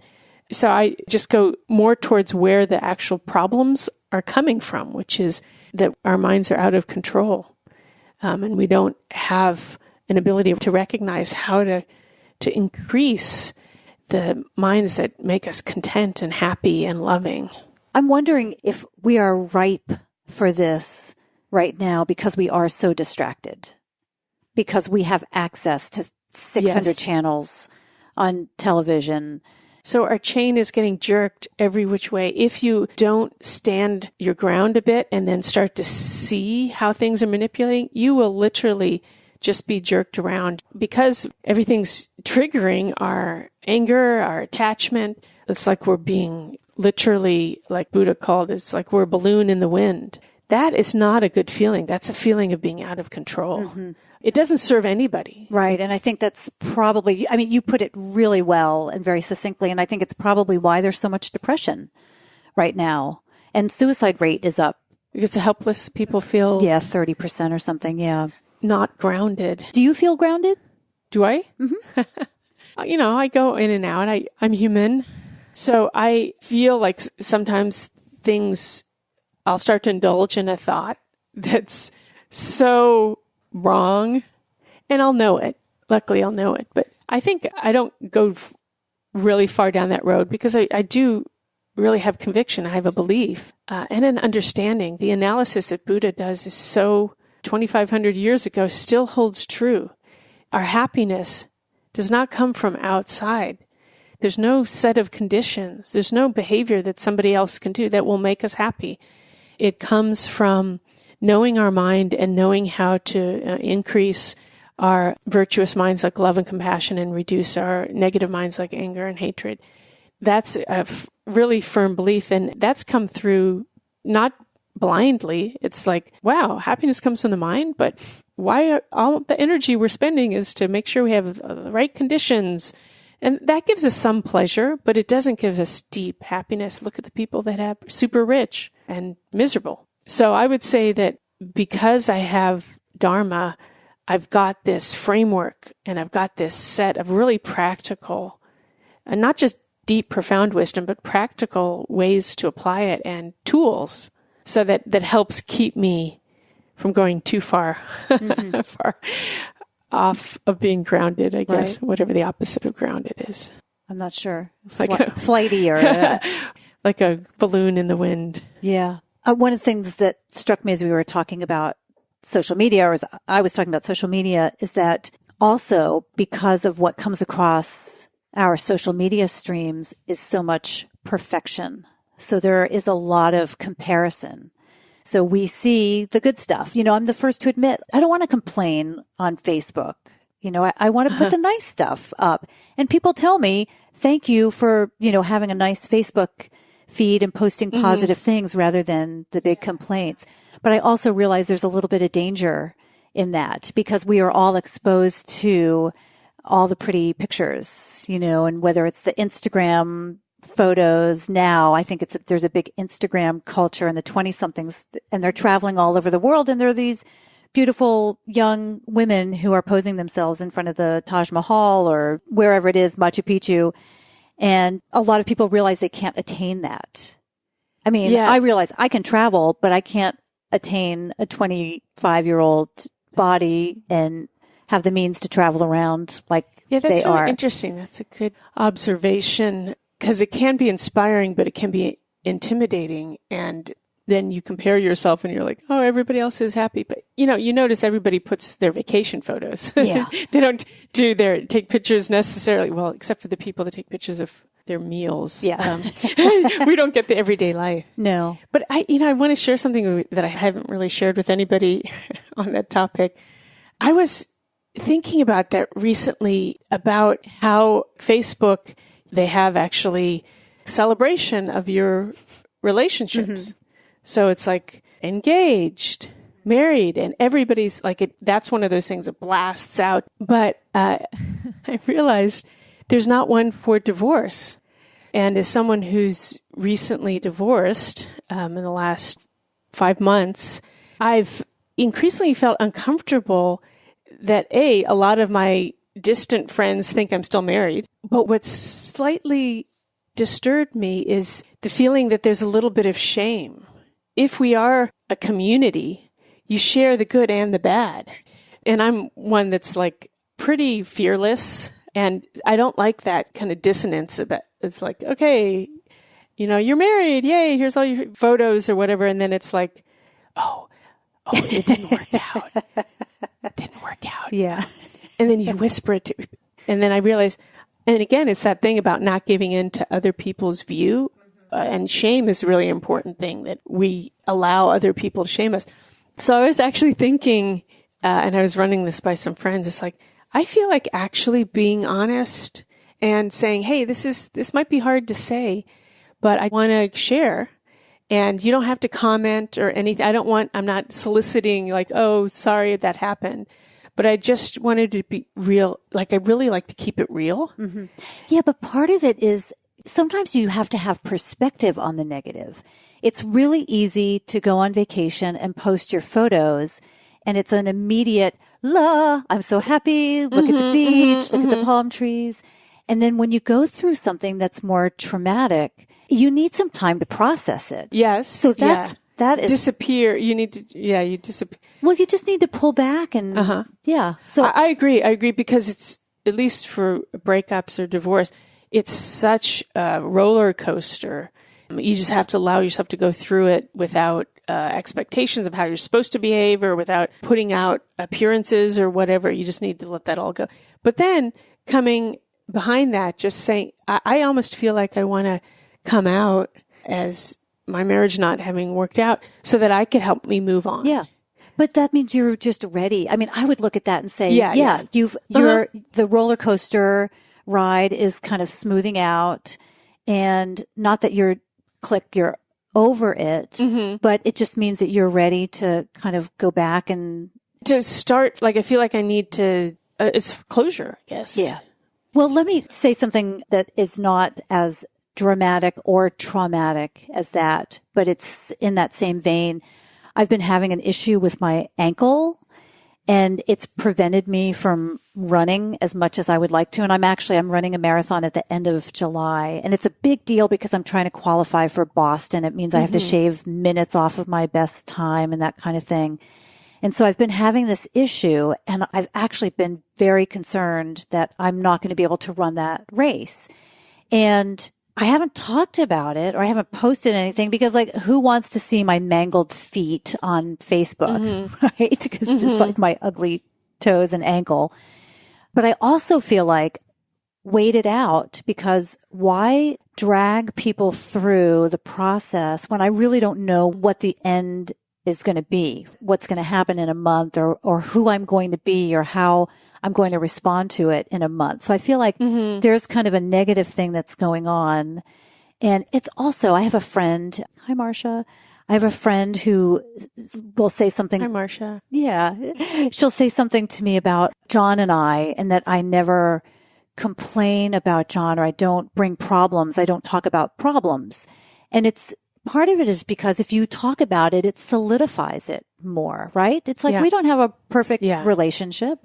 B: So I just go more towards where the actual problems are coming from, which is that our minds are out of control. And we don't have an ability to recognize how to increase the minds that make us content and happy and loving.
A: I'm wondering if we are ripe for this right now because we are so distracted, because we have access to 600 channels on television.
B: So our chain is getting jerked every which way. If you don't stand your ground a bit and then start to see how things are manipulating, you will literally just be jerked around because everything's triggering our anger, our attachment. It's like we're being literally, like Buddha called it, it's like we're a balloon in the wind. That is not a good feeling. That's a feeling of being out of control. Mm-hmm. It doesn't serve anybody.
A: Right. And I think that's probably, you put it really well and very succinctly. And I think it's probably why there's so much depression right now. And suicide rate is up.
B: Because the helpless people feel...
A: Yeah, 30% or something. Yeah.
B: Not grounded.
A: Do you feel grounded?
B: Do I?
A: Mm-hmm.
B: I go in and out. I'm human. So I feel like sometimes I'll start to indulge in a thought that's so wrong, and I'll know it. Luckily, I'll know it. But I think I don't go really far down that road because I do really have conviction. I have a belief and an understanding. The analysis that Buddha does is so 2,500 years ago still holds true. Our happiness does not come from outside. There's no set of conditions. There's no behavior that somebody else can do that will make us happy. It comes from knowing our mind and knowing how to increase our virtuous minds like love and compassion and reduce our negative minds like anger and hatred. That's a really firm belief, and that's come through not blindly. It's like, wow, happiness comes from the mind, but why all the energy we're spending is to make sure we have the right conditions. And that gives us some pleasure, but it doesn't give us deep happiness. Look at the people that are super rich and miserable. So I would say that because I have dharma, I've got this framework and I've got this set of really practical, and not just deep, profound wisdom, but practical ways to apply it and tools so that helps keep me from going too far, far off of being grounded, I guess, whatever the opposite of grounded is.
A: I'm not sure.
B: Like
A: Flighty or
B: like a balloon in the wind.
A: Yeah. One of the things that struck me as we were talking about social media, or as I was talking about social media, is that also because of what comes across our social media streams is so much perfection. So there is a lot of comparison. So we see the good stuff. You know, I'm the first to admit, I don't want to complain on Facebook. You know, I want to put the nice stuff up. And people tell me, thank you for, you know, having a nice Facebook feed and posting positive things rather than the big complaints. But I also realize there's a little bit of danger in that because we are all exposed to all the pretty pictures, you know, and whether it's the Instagram photos now, I think there's a big Instagram culture in the 20-somethings, and they're traveling all over the world, and there are these beautiful young women who are posing themselves in front of the Taj Mahal or wherever it is, Machu Picchu. And a lot of people realize they can't attain that. I mean, I realize I can travel, but I can't attain a 25-year-old body and have the means to travel around like they are.
B: Yeah, that's really interesting. That's a good observation because it can be inspiring, but it can be intimidating. And then you compare yourself and you're like, oh, everybody else is happy. But, you know, you notice everybody puts their vacation photos.
A: Yeah.
B: They don't take pictures necessarily. Well, except for the people that take pictures of their meals.
A: Yeah.
B: We don't get the everyday life.
A: No.
B: But I want to share something that I haven't really shared with anybody on that topic. I was thinking about that recently about how Facebook, they have actually celebration of your relationships. So it's like engaged, married, and everybody's like that's one of those things that blasts out. But I realized there's not one for divorce. And as someone who's recently divorced in the last 5 months, I've increasingly felt uncomfortable that a lot of my distant friends think I'm still married. But what's slightly disturbed me is the feeling that there's a little bit of shame. If we are a community, you share the good and the bad. And I'm one that's like pretty fearless. And I don't like that kind of dissonance about it's like, okay, you know, you're married. Yay. Here's all your photos or whatever. And then it's like, oh, it didn't work out. It didn't work out.
A: Yeah.
B: And then you whisper it to, and then I realize, and again, it's that thing about not giving in to other people's view. And shame is a really important thing that we allow other people to shame us. So I was actually thinking, and I was running this by some friends. It's like, I feel like actually being honest and saying, hey, this might be hard to say, but I want to share. And you don't have to comment or anything. I'm not soliciting like, oh, sorry that happened. But I just wanted to be real. Like, I really like to keep it real.
A: Mm-hmm. Yeah, but part of it is sometimes you have to have perspective on the negative. It's really easy to go on vacation and post your photos, and it's an immediate, I'm so happy, look at the beach, look at the palm trees. And then when you go through something that's more traumatic, you need some time to process it.
B: Yes.
A: So that is
B: disappear. You need to, you disappear.
A: Well, you just need to pull back and, yeah. So
B: I agree because it's, at least for breakups or divorce, it's such a roller coaster. You just have to allow yourself to go through it without expectations of how you're supposed to behave or without putting out appearances or whatever. You just need to let that all go. But then coming behind that, just saying, I almost feel like I want to come out as my marriage not having worked out so that I could help me move on.
A: Yeah. But that means you're just ready. I mean, I would look at that and say, the roller coaster ride is kind of smoothing out, and not that you're over it, but it just means that you're ready to kind of go back and
B: to start. Like, I feel like I need to, it's closure, I guess.
A: Yeah. Well, let me say something that is not as dramatic or traumatic as that, but it's in that same vein. I've been having an issue with my ankle, and it's prevented me from running as much as I would like to. And I'm running a marathon at the end of July. And it's a big deal because I'm trying to qualify for Boston. It means I have to shave minutes off of my best time and that kind of thing. And so I've been having this issue, and I've actually been very concerned that I'm not going to be able to run that race. And I haven't talked about it, or I haven't posted anything because, like, who wants to see my mangled feet on Facebook, right? Because it's just like my ugly toes and ankle. But I also feel like wait it out, because why drag people through the process when I really don't know what the end is going to be, what's going to happen in a month, or who I'm going to be, or how I'm going to respond to it in a month. So I feel like there's kind of a negative thing that's going on. And it's also, I have a friend. Hi, Marcia. I have a friend who will say something.
B: Hi, Marcia.
A: Yeah. She'll say something to me about John and I, and that I never complain about John, or I don't bring problems. I don't talk about problems. And part of it is because if you talk about it, it solidifies it more, right? It's like we don't have a perfect relationship.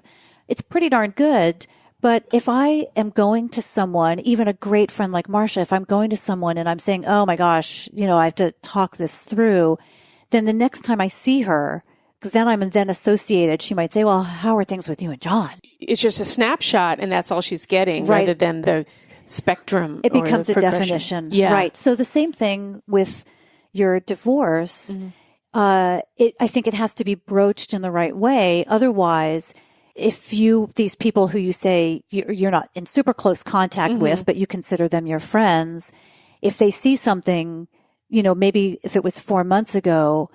A: It's pretty darn good. But if I am going to someone, even a great friend like Marcia, if I'm going to someone and I'm saying, oh my gosh, I have to talk this through, then the next time I see her, because then I'm then associated, she might say, well, how are things with you and John?
B: It's just a snapshot, and that's all she's getting, rather than the spectrum.
A: It becomes a definition.
B: Yeah.
A: Right. So the same thing with your divorce. I think it has to be broached in the right way. Otherwise, if these people who you say you're not in super close contact with, but you consider them your friends, if they see something, maybe if it was 4 months ago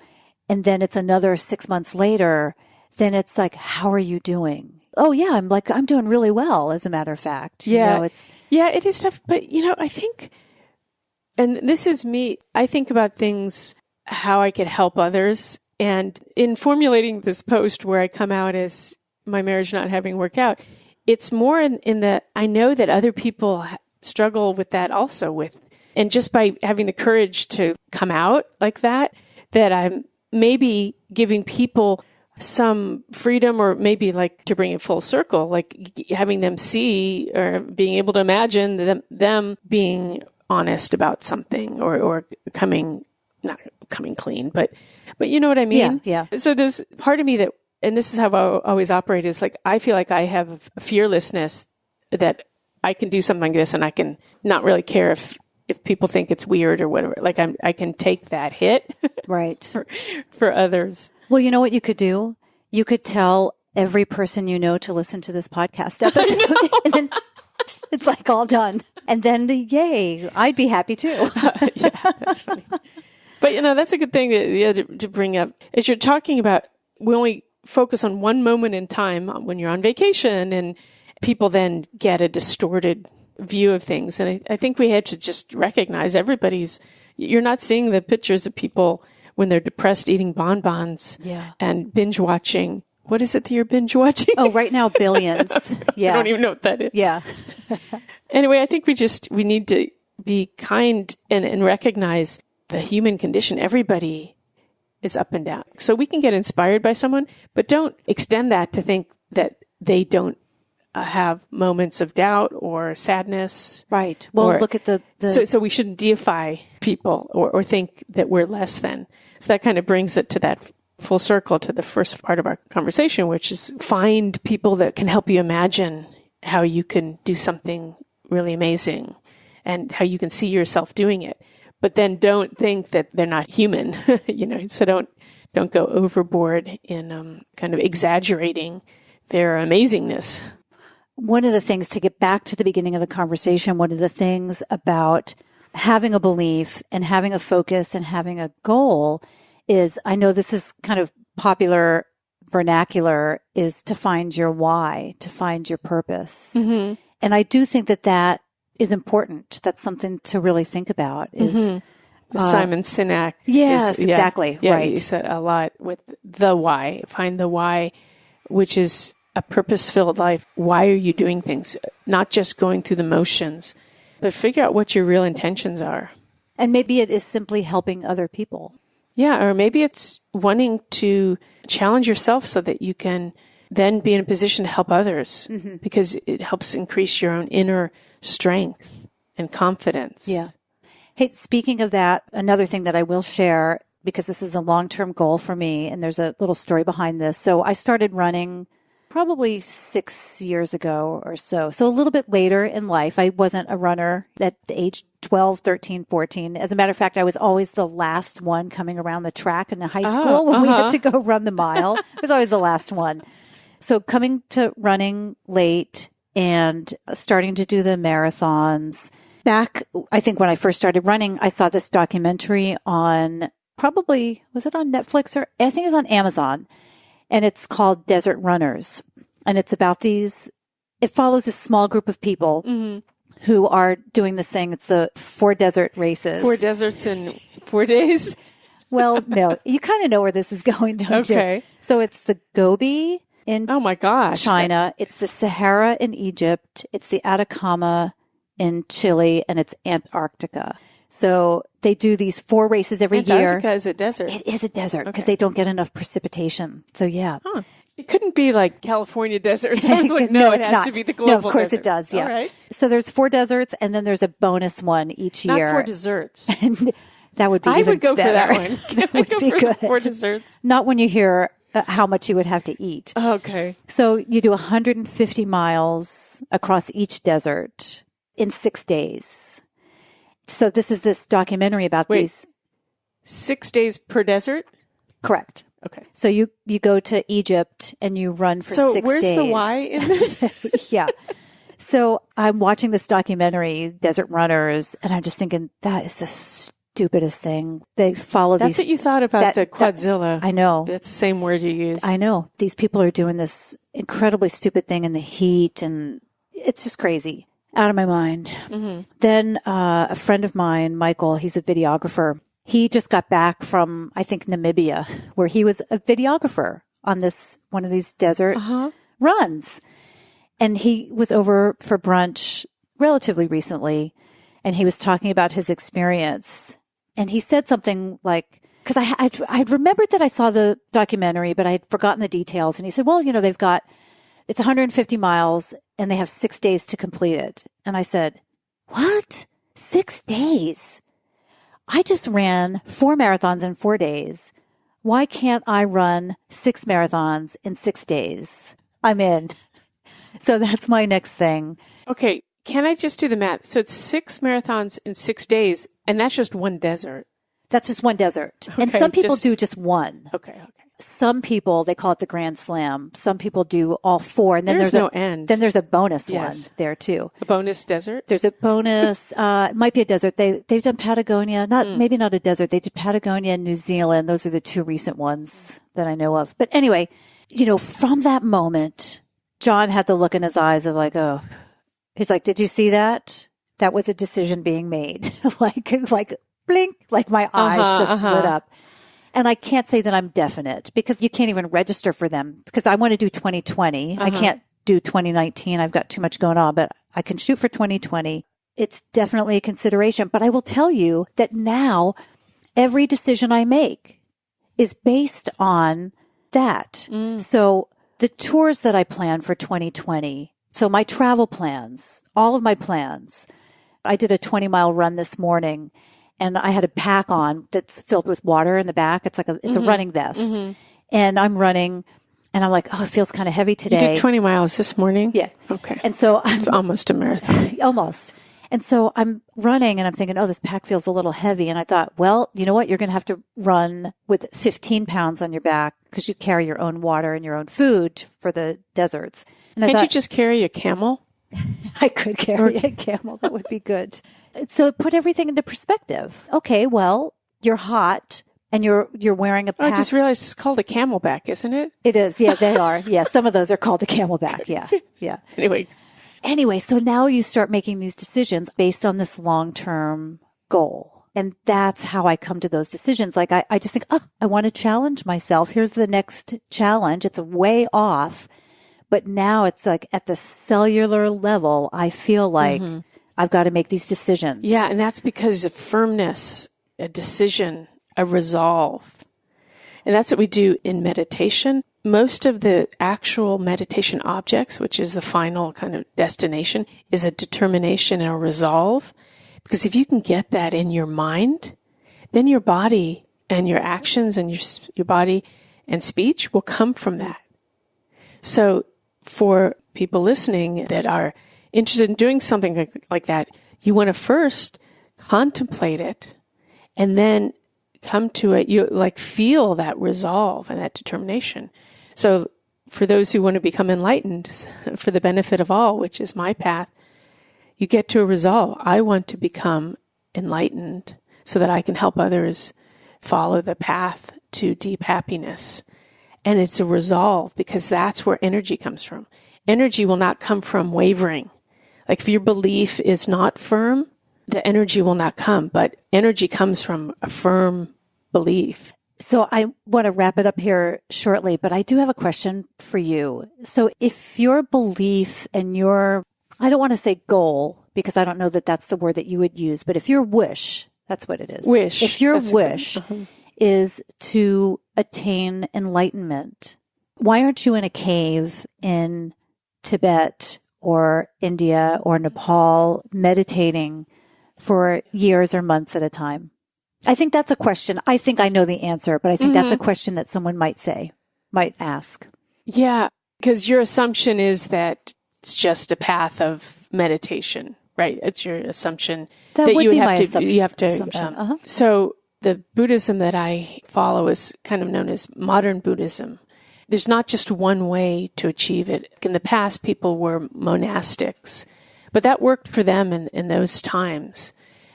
A: and then it's another 6 months later, then it's like, how are you doing? Oh yeah, I'm doing really well, as a matter of fact.
B: Yeah. It is tough. But, I think, and this is me, I think about things, how I could help others. And in formulating this post where I come out as my marriage not having worked out, it's more in the, I know that other people struggle with that also and just by having the courage to come out like that I'm maybe giving people some freedom, or maybe like to bring it full circle, like having them see or being able to imagine them being honest about something, or not coming clean, but you know what I mean?
A: Yeah.
B: So there's part of me that, and this is how I always operate, is like, I feel like I have a fearlessness that I can do something like this and I can not really care if people think it's weird or whatever. Like I can take that hit.
A: Right.
B: for others.
A: Well, you know what you could do? You could tell every person you know to listen to this podcast episode. And then it's like all done. And then yay, I'd be happy too.
B: Yeah, that's funny. But that's a good thing to bring up. As you're talking about, we only focus on one moment in time when you're on vacation, and people then get a distorted view of things. And I think we had to just recognize you're not seeing the pictures of people when they're depressed eating bonbons and binge watching. What is it that you're binge watching?
A: Oh, right now, Billions. Yeah.
B: I don't even know what that is.
A: Yeah.
B: Anyway, I think we need to be kind and recognize the human condition. Everybody is up and down. So we can get inspired by someone, but don't extend that to think that they don't have moments of doubt or sadness.
A: Right. Well, look at the...
B: So we shouldn't deify people or think that we're less than. So that kind of brings it to that full circle to the first part of our conversation, which is find people that can help you imagine how you can do something really amazing and how you can see yourself doing it. But then don't think that they're not human, so don't go overboard in kind of exaggerating their amazingness.
A: One of the things, to get back to the beginning of the conversation, one of the things about having a belief and having a focus and having a goal is, I know this is kind of popular vernacular, is to find your why, to find your purpose. Mm-hmm. And I do think that is important. That's something to really think about. Is
B: Simon Sinek.
A: Yes, exactly.
B: Yeah,
A: right.
B: You said a lot with the why. Find the why, which is a purpose-filled life. Why are you doing things? Not just going through the motions, but figure out what your real intentions are.
A: And maybe it is simply helping other people.
B: Yeah, or maybe it's wanting to challenge yourself so that you can then be in a position to help others, because it helps increase your own inner strength and confidence.
A: Yeah. Hey, speaking of that, another thing that I will share, because this is a long-term goal for me, and there's a little story behind this. So I started running probably 6 years ago or so. So a little bit later in life. I wasn't a runner at age 12, 13, 14. As a matter of fact, I was always the last one coming around the track in high school when we had to go run the mile. I was always the last one. So coming to running late and starting to do the marathons. Back, I think when I first started running, I saw this documentary on was it on Netflix, or I think it was on Amazon, and it's called Desert Runners. And it's about it follows a small group of people who are doing this thing. It's the 4 desert races.
B: 4 deserts in 4 days?
A: Well, no, you kind of know where this is going, don't you?
B: Okay.
A: So it's the Gobi in China. It's the Sahara in Egypt. It's the Atacama in Chile, and it's Antarctica. So they do these 4 races every year.
B: Antarctica is a desert.
A: It is a desert because they don't get enough precipitation. So yeah.
B: Huh. It couldn't be like California deserts. I was like, no, it has
A: not.
B: To be the global desert.
A: No, of course it does, yeah.
B: All right.
A: So there's 4 deserts, and then there's a bonus one each year.
B: Not 4 desserts.
A: And that would be
B: I
A: even
B: would go
A: better.
B: for that one.
A: That would be good.
B: 4 desserts.
A: Not when you hear how much you would have to eat.
B: Okay.
A: So you do 150 miles across each desert in 6 days. So this is this documentary about these.
B: 6 days per desert?
A: Correct.
B: Okay.
A: So you go to Egypt and you run for 6 days.
B: So where's the why in this?
A: Yeah. So I'm watching this documentary, Desert Runners, and I'm just thinking, that is the stupidest thing. They follow
B: That's what you thought about the Quadzilla.
A: I know.
B: That's the same word you use.
A: I know. These people are doing this incredibly stupid thing in the heat, and it's just crazy. Out of my mind. Then a friend of mine, Michael, he's a videographer. He just got back from, I think, Namibia, where he was a videographer on one of these desert runs. And he was over for brunch relatively recently, and he was talking about his experience. And he said something like, because I'd remembered that I saw the documentary, but I had forgotten the details. And he said, well, it's 150 miles and they have 6 days to complete it. And I said, what? 6 days? I just ran 4 marathons in 4 days. Why can't I run 6 marathons in 6 days? I'm in. So that's my next thing.
B: Okay. Can I just do the math? So it's 6 marathons in 6 days, and that's just one desert.
A: That's just one desert. Okay, and some people do just one.
B: Okay.
A: Some people, they call it the Grand Slam. Some people do all 4. And then there's
B: no end.
A: Then there's a bonus one there too.
B: A bonus desert?
A: There's a bonus. It might be a desert. They've done Patagonia, maybe not a desert. They did Patagonia and New Zealand. Those are the 2 recent ones that I know of. But anyway, from that moment, John had the look in his eyes of like, oh, he's like, did you see that? That was a decision being made. like blink, like my eyes just lit up. And I can't say that I'm definite because you can't even register for them because I want to do 2020. I can't do 2019. I've got too much going on, but I can shoot for 2020. It's definitely a consideration. But I will tell you that now every decision I make is based on that. So the tours that I plan for 2020, so my travel plans, all of my plans, I did a 20-mile run this morning. And I had a pack on that's filled with water in the back. It's like it's a running vest. And I'm running and I'm like, oh, it feels kind of heavy today.
B: You did 20 miles this morning?
A: Yeah.
B: Okay.
A: And so
B: it's almost a marathon.
A: Almost. And so I'm running and I'm thinking, oh, this pack feels a little heavy. And I thought, well, you know what? You're going to have to run with 15 pounds on your back because you carry your own water and your own food for the deserts. And
B: Can't you just carry a camel?
A: I could carry a camel. That would be good. So it put everything into perspective. Okay, well, you're hot and you're wearing a pack.
B: Oh, I just realized it's called a camelback, isn't it?
A: It is. Yeah, they are. Yeah, some of those are called a camelback. Yeah. Anyway, so now you start making these decisions based on this long-term goal. And that's how I come to those decisions. Like I just think, I want to challenge myself. Here's the next challenge. It's way off. But now it's like at the cellular level, I feel like I've got to make these decisions.
B: Yeah, and that's because of firmness, a decision, a resolve. And that's what we do in meditation. Most of the actual meditation objects, which is the final kind of destination, is a determination and a resolve. Because if you can get that in your mind, then your body and your actions and your body and speech will come from that. So for people listening that are interested in doing something like that, you want to first contemplate it and then come to it. You like feel that resolve and that determination. So for those who want to become enlightened for the benefit of all, which is my path, you get to a resolve. I want to become enlightened so that I can help others follow the path to deep happiness. And it's a resolve because that's where energy comes from. Energy will not come from wavering. Like if your belief is not firm, the energy will not come, but energy comes from a firm belief.
A: So I want to wrap it up here shortly, but I do have a question for you. So if your belief and your, I don't want to say goal, because I don't know that that's the word that you would use, but if your wish, that's what it is.
B: Wish.
A: If your wish is to attain enlightenment, why aren't you in a cave in Tibet or India or Nepal meditating for years or months at a time? I think that's a question. I think I know the answer, but I think that's a question that someone might ask.
B: Yeah, because your assumption is that it's just a path of meditation, right? It's your assumption that you have to. So the Buddhism that I follow is kind of known as modern Buddhism. There's not just one way to achieve it. In the past, people were monastics, but that worked for them in those times.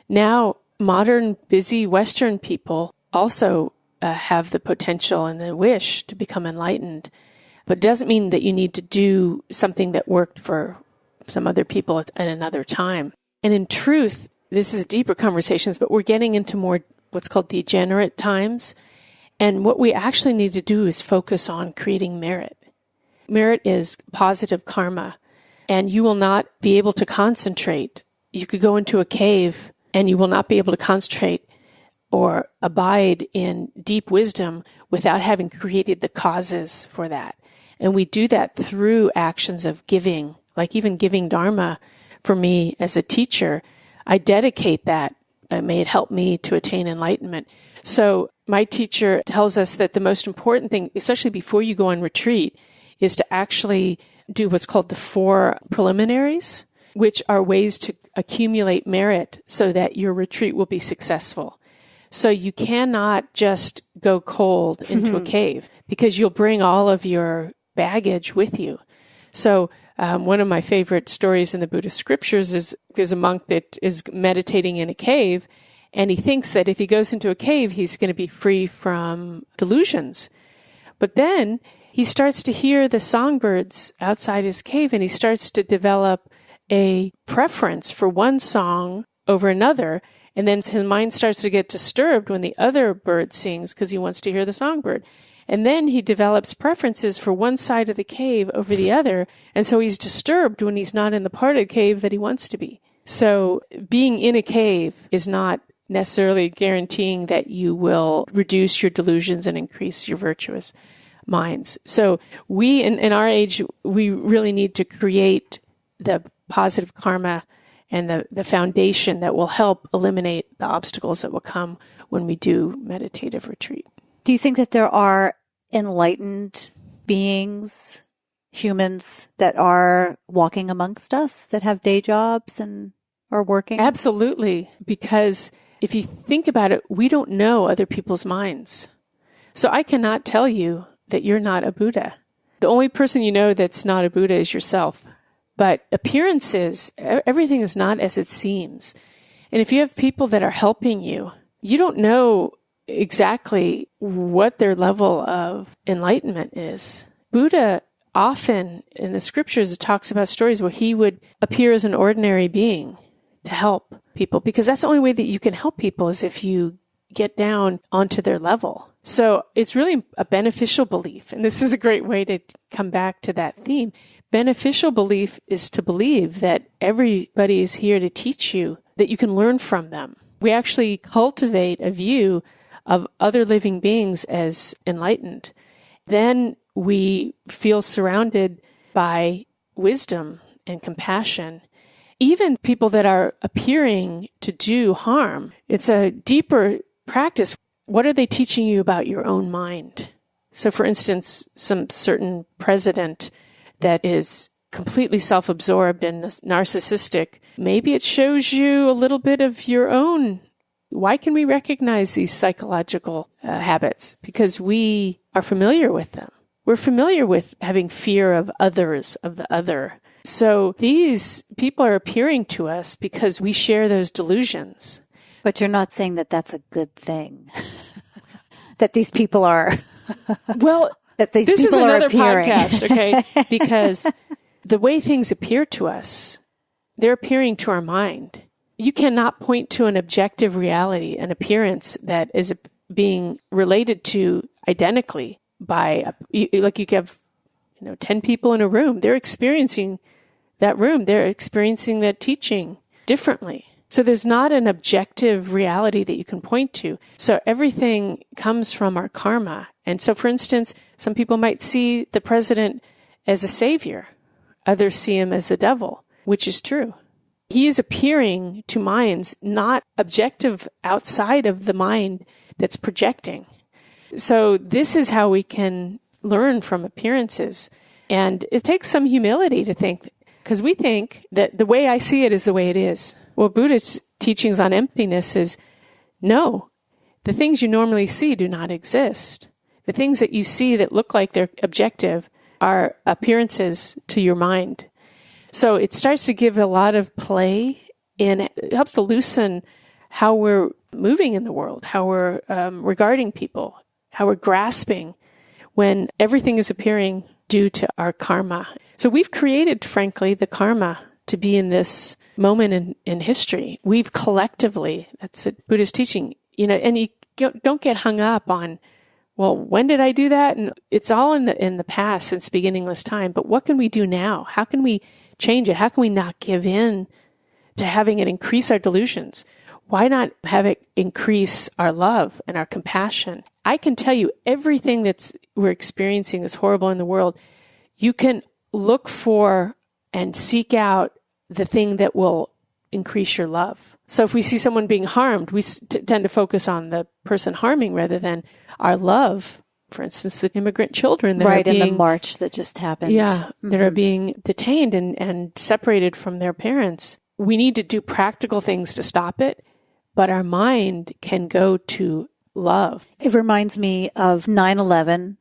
B: Now, modern, busy Western people also have the potential and the wish to become enlightened, but it doesn't mean that you need to do something that worked for some other people at another time. And in truth, this is deeper conversations, but we're getting into more what's called degenerate times. And what we actually need to do is focus on creating merit. Merit is positive karma, and you will not be able to concentrate. You could go into a cave and you will not be able to concentrate or abide in deep wisdom without having created the causes for that. And we do that through actions of giving, like even giving dharma. For me as a teacher, I dedicate that. May it help me to attain enlightenment. So my teacher tells us that the most important thing, especially before you go on retreat, is to actually do what's called the Four Preliminaries, which are ways to accumulate merit so that your retreat will be successful. So you cannot just go cold into a cave because you'll bring all of your baggage with you. So one of my favorite stories in the Buddhist scriptures is there's a monk that is meditating in a cave, and he thinks that if he goes into a cave, he's going to be free from delusions. But then he starts to hear the songbirds outside his cave, and he starts to develop a preference for one song over another. And then his mind starts to get disturbed when the other bird sings because he wants to hear the songbird. And then he develops preferences for one side of the cave over the other. And so he's disturbed when he's not in the part of the cave that he wants to be. So being in a cave is not necessarily guaranteeing that you will reduce your delusions and increase your virtuous minds. So we, in our age, we really need to create the positive karma and the foundation that will help eliminate the obstacles that will come when we do meditative retreat.
A: Do you think that there are enlightened beings, humans that are walking amongst us, that have day jobs and are working?
B: Absolutely. Because if you think about it, we don't know other people's minds. So I cannot tell you that you're not a Buddha. The only person you know that's not a Buddha is yourself. But appearances, everything is not as it seems. And if you have people that are helping you, you don't know exactly what their level of enlightenment is. Buddha often in the scriptures talks about stories where he would appear as an ordinary being to help people, because that's the only way that you can help people is if you get down onto their level. So it's really a beneficial belief. And this is a great way to come back to that theme. Beneficial belief is to believe that everybody is here to teach you, that you can learn from them. We actually cultivate a view of other living beings as enlightened, then we feel surrounded by wisdom and compassion. Even people that are appearing to do harm, it's a deeper practice. What are they teaching you about your own mind? So, for instance, some certain president that is completely self-absorbed and narcissistic, maybe it shows you a little bit of your own. Why can we recognize these psychological habits? Because we are familiar with them. We're familiar with having fear of others, of the other. So these people are appearing to us because we share those delusions.
A: But you're not saying that that's a good thing, that these people are.
B: Well,
A: that these
B: this
A: people
B: is another
A: are appearing.
B: podcast, okay? Because the way things appear to us, they're appearing to our mind. You cannot point to an objective reality, an appearance that is being related to identically by, like you have, 10 people in a room. They're experiencing that room. They're experiencing that teaching differently. So there's not an objective reality that you can point to. So everything comes from our karma. And so, for instance, some people might see the president as a savior. Others see him as the devil, which is true. He is appearing to minds not objective outside of the mind that's projecting. So this is how we can learn from appearances. And it takes some humility to think, because we think that the way I see it is the way it is. Well, Buddhist teachings on emptiness is, no, the things you normally see do not exist. The things that you see that look like they're objective are appearances to your mind. So it starts to give a lot of play, and it helps to loosen how we're moving in the world, how we're regarding people, how we're grasping when everything is appearing due to our karma. So we've created, frankly, the karma to be in this moment in history. We've collectively, that's a Buddhist teaching, and you don't get hung up on, well, when did I do that? And it's all in the past since beginningless time. But what can we do now? How can we change it? How can we not give in to having it increase our delusions? Why not have it increase our love and our compassion? I can tell you everything we're experiencing that's horrible in the world, you can look for and seek out the thing that will increase your love. So if we see someone being harmed, we tend to focus on the person harming rather than our love. For instance, the immigrant children that are being...
A: in the march that just happened.
B: Yeah, that are being detained and separated from their parents. We need to do practical things to stop it, but our mind can go to love.
A: It reminds me of 9/11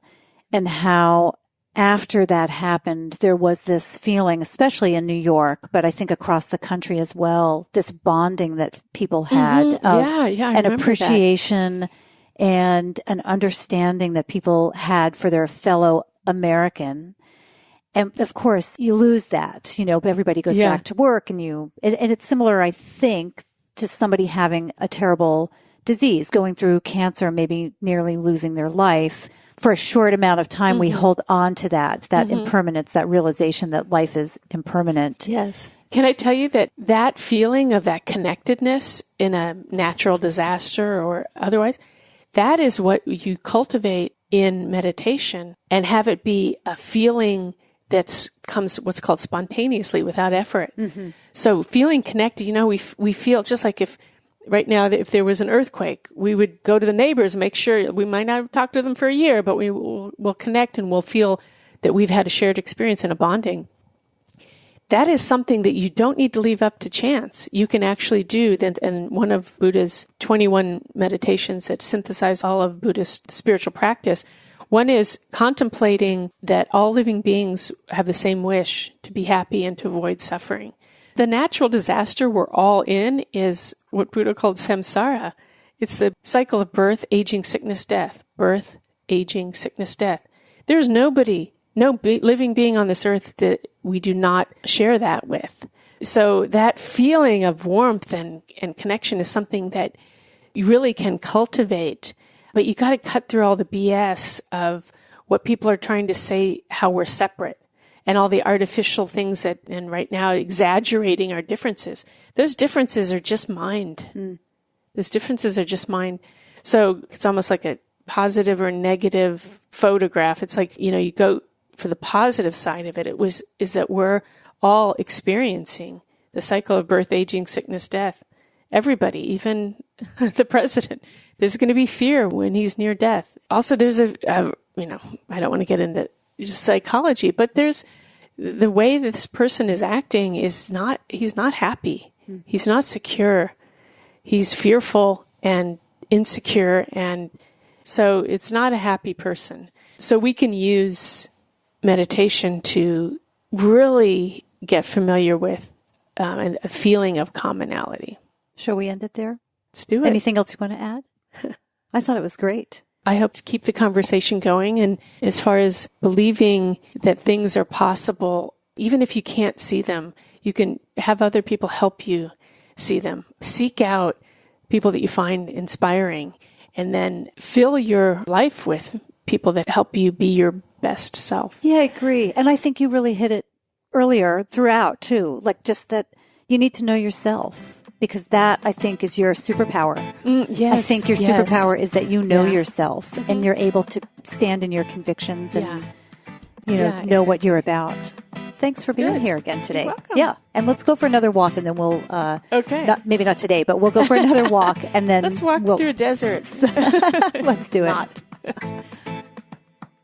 A: and how after that happened, there was this feeling, especially in New York, but I think across the country as well, this bonding that people had of an appreciation and an understanding that people had for their fellow American. And of course, you lose that, everybody goes back to work and it's similar, I think, to somebody having a terrible disease, going through cancer, maybe nearly losing their life. For a short amount of time, we hold on to that impermanence, that realization that life is impermanent.
B: Yes. Can I tell you that feeling of that connectedness in a natural disaster or otherwise, that is what you cultivate in meditation and have it be a feeling that comes what's called spontaneously without effort. Mm-hmm. So feeling connected, we feel just like if right now, if there was an earthquake, we would go to the neighbors and make sure we might not have talked to them for a year, but we'll connect and we'll feel that we've had a shared experience and a bonding. That is something that you don't need to leave up to chance. You can actually do. And one of Buddha's 21 meditations that synthesize all of Buddhist spiritual practice, one is contemplating that all living beings have the same wish to be happy and to avoid suffering. The natural disaster we're all in is what Buddha called samsara. It's the cycle of birth, aging, sickness, death. Birth, aging, sickness, death. There's no living being on this earth that we do not share that with. So that feeling of warmth and connection is something that you really can cultivate. But you got to cut through all the BS of what people are trying to say, how we're separate. And all the artificial things and right now exaggerating our differences. Those differences are just mind. Those differences are just mind. So it's almost like a positive or negative photograph. It's like, you go for the positive side of it. Is that we're all experiencing the cycle of birth, aging, sickness, death. Everybody, even the president. There's going to be fear when he's near death. Also, there's I don't want to get into just psychology, but there's the way this person is acting he's not happy. He's not secure. He's fearful and insecure. And so it's not a happy person. So we can use meditation to really get familiar with a feeling of commonality.
A: Shall we end it there?
B: Let's do it.
A: Anything else you want to add? I thought it was great.
B: I hope to keep the conversation going. And as far as believing that things are possible, even if you can't see them, you can have other people help you see them. Seek out people that you find inspiring, and then fill your life with people that help you be your best self.
A: Yeah, I agree. And I think you really hit it earlier throughout too. Like just that you need to know yourself. Because that, I think, is your superpower.
B: Yes.
A: I think your superpower is that you know yourself and you're able to stand in your convictions and, know what you're about. Thanks for being here again today.
B: You're welcome.
A: Yeah. And let's go for another walk and then we'll,
B: okay.
A: Maybe not today, but we'll go for another walk and then
B: let's walk through a desert.
A: Let's do it.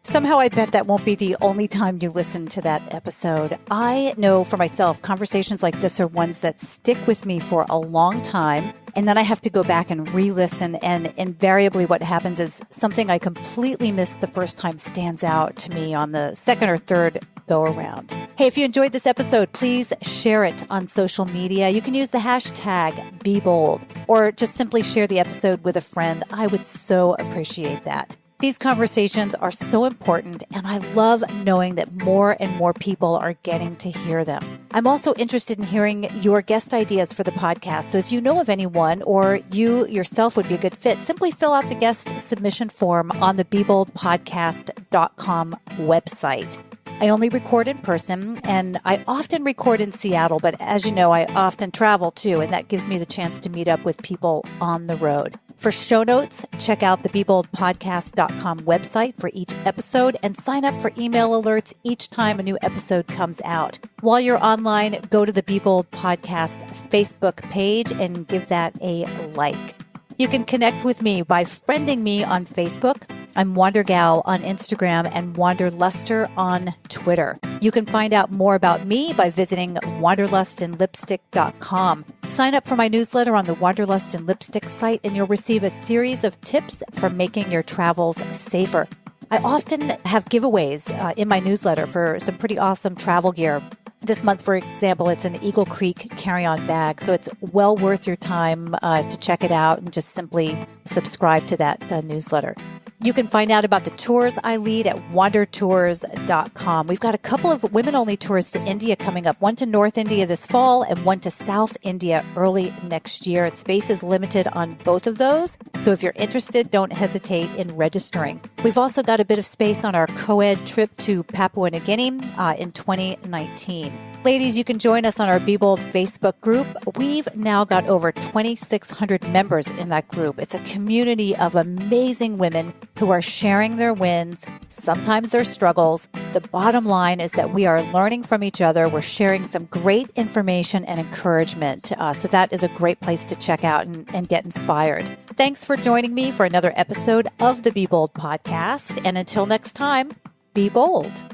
A: Somehow I bet that won't be the only time you listen to that episode. I know for myself, conversations like this are ones that stick with me for a long time. And then I have to go back and re-listen. And invariably what happens is something I completely missed the first time stands out to me on the second or third go around. Hey, if you enjoyed this episode, please share it on social media. You can use the hashtag #BeBold or just simply share the episode with a friend. I would so appreciate that. These conversations are so important, and I love knowing that more and more people are getting to hear them. I'm also interested in hearing your guest ideas for the podcast. So if you know of anyone or you yourself would be a good fit, simply fill out the guest submission form on the BeBoldPodcast.com website. I only record in person, and I often record in Seattle, but as you know, I often travel too, and that gives me the chance to meet up with people on the road. For show notes, check out the BeBoldPodcast.com website for each episode and sign up for email alerts each time a new episode comes out. While you're online, go to the Be Bold Podcast Facebook page and give that a like. You can connect with me by friending me on Facebook. I'm WanderGal on Instagram and Wanderluster on Twitter. You can find out more about me by visiting wanderlustandlipstick.com. Sign up for my newsletter on the Wanderlust and Lipstick site and you'll receive a series of tips for making your travels safer. I often have giveaways in my newsletter for some pretty awesome travel gear. This month, for example, it's an Eagle Creek carry-on bag, so it's well worth your time to check it out and just simply subscribe to that newsletter. You can find out about the tours I lead at wandertours.com. We've got a couple of women-only tours to India coming up, one to North India this fall and one to South India early next year. And space is limited on both of those, so if you're interested, don't hesitate in registering. We've also got a bit of space on our co-ed trip to Papua New Guinea in 2019. Ladies, you can join us on our Be Bold Facebook group. We've now got over 2,600 members in that group. It's a community of amazing women who are sharing their wins, sometimes their struggles. The bottom line is that we are learning from each other. We're sharing some great information and encouragement. So that is a great place to check out and get inspired. Thanks for joining me for another episode of the Be Bold podcast. And until next time, be bold.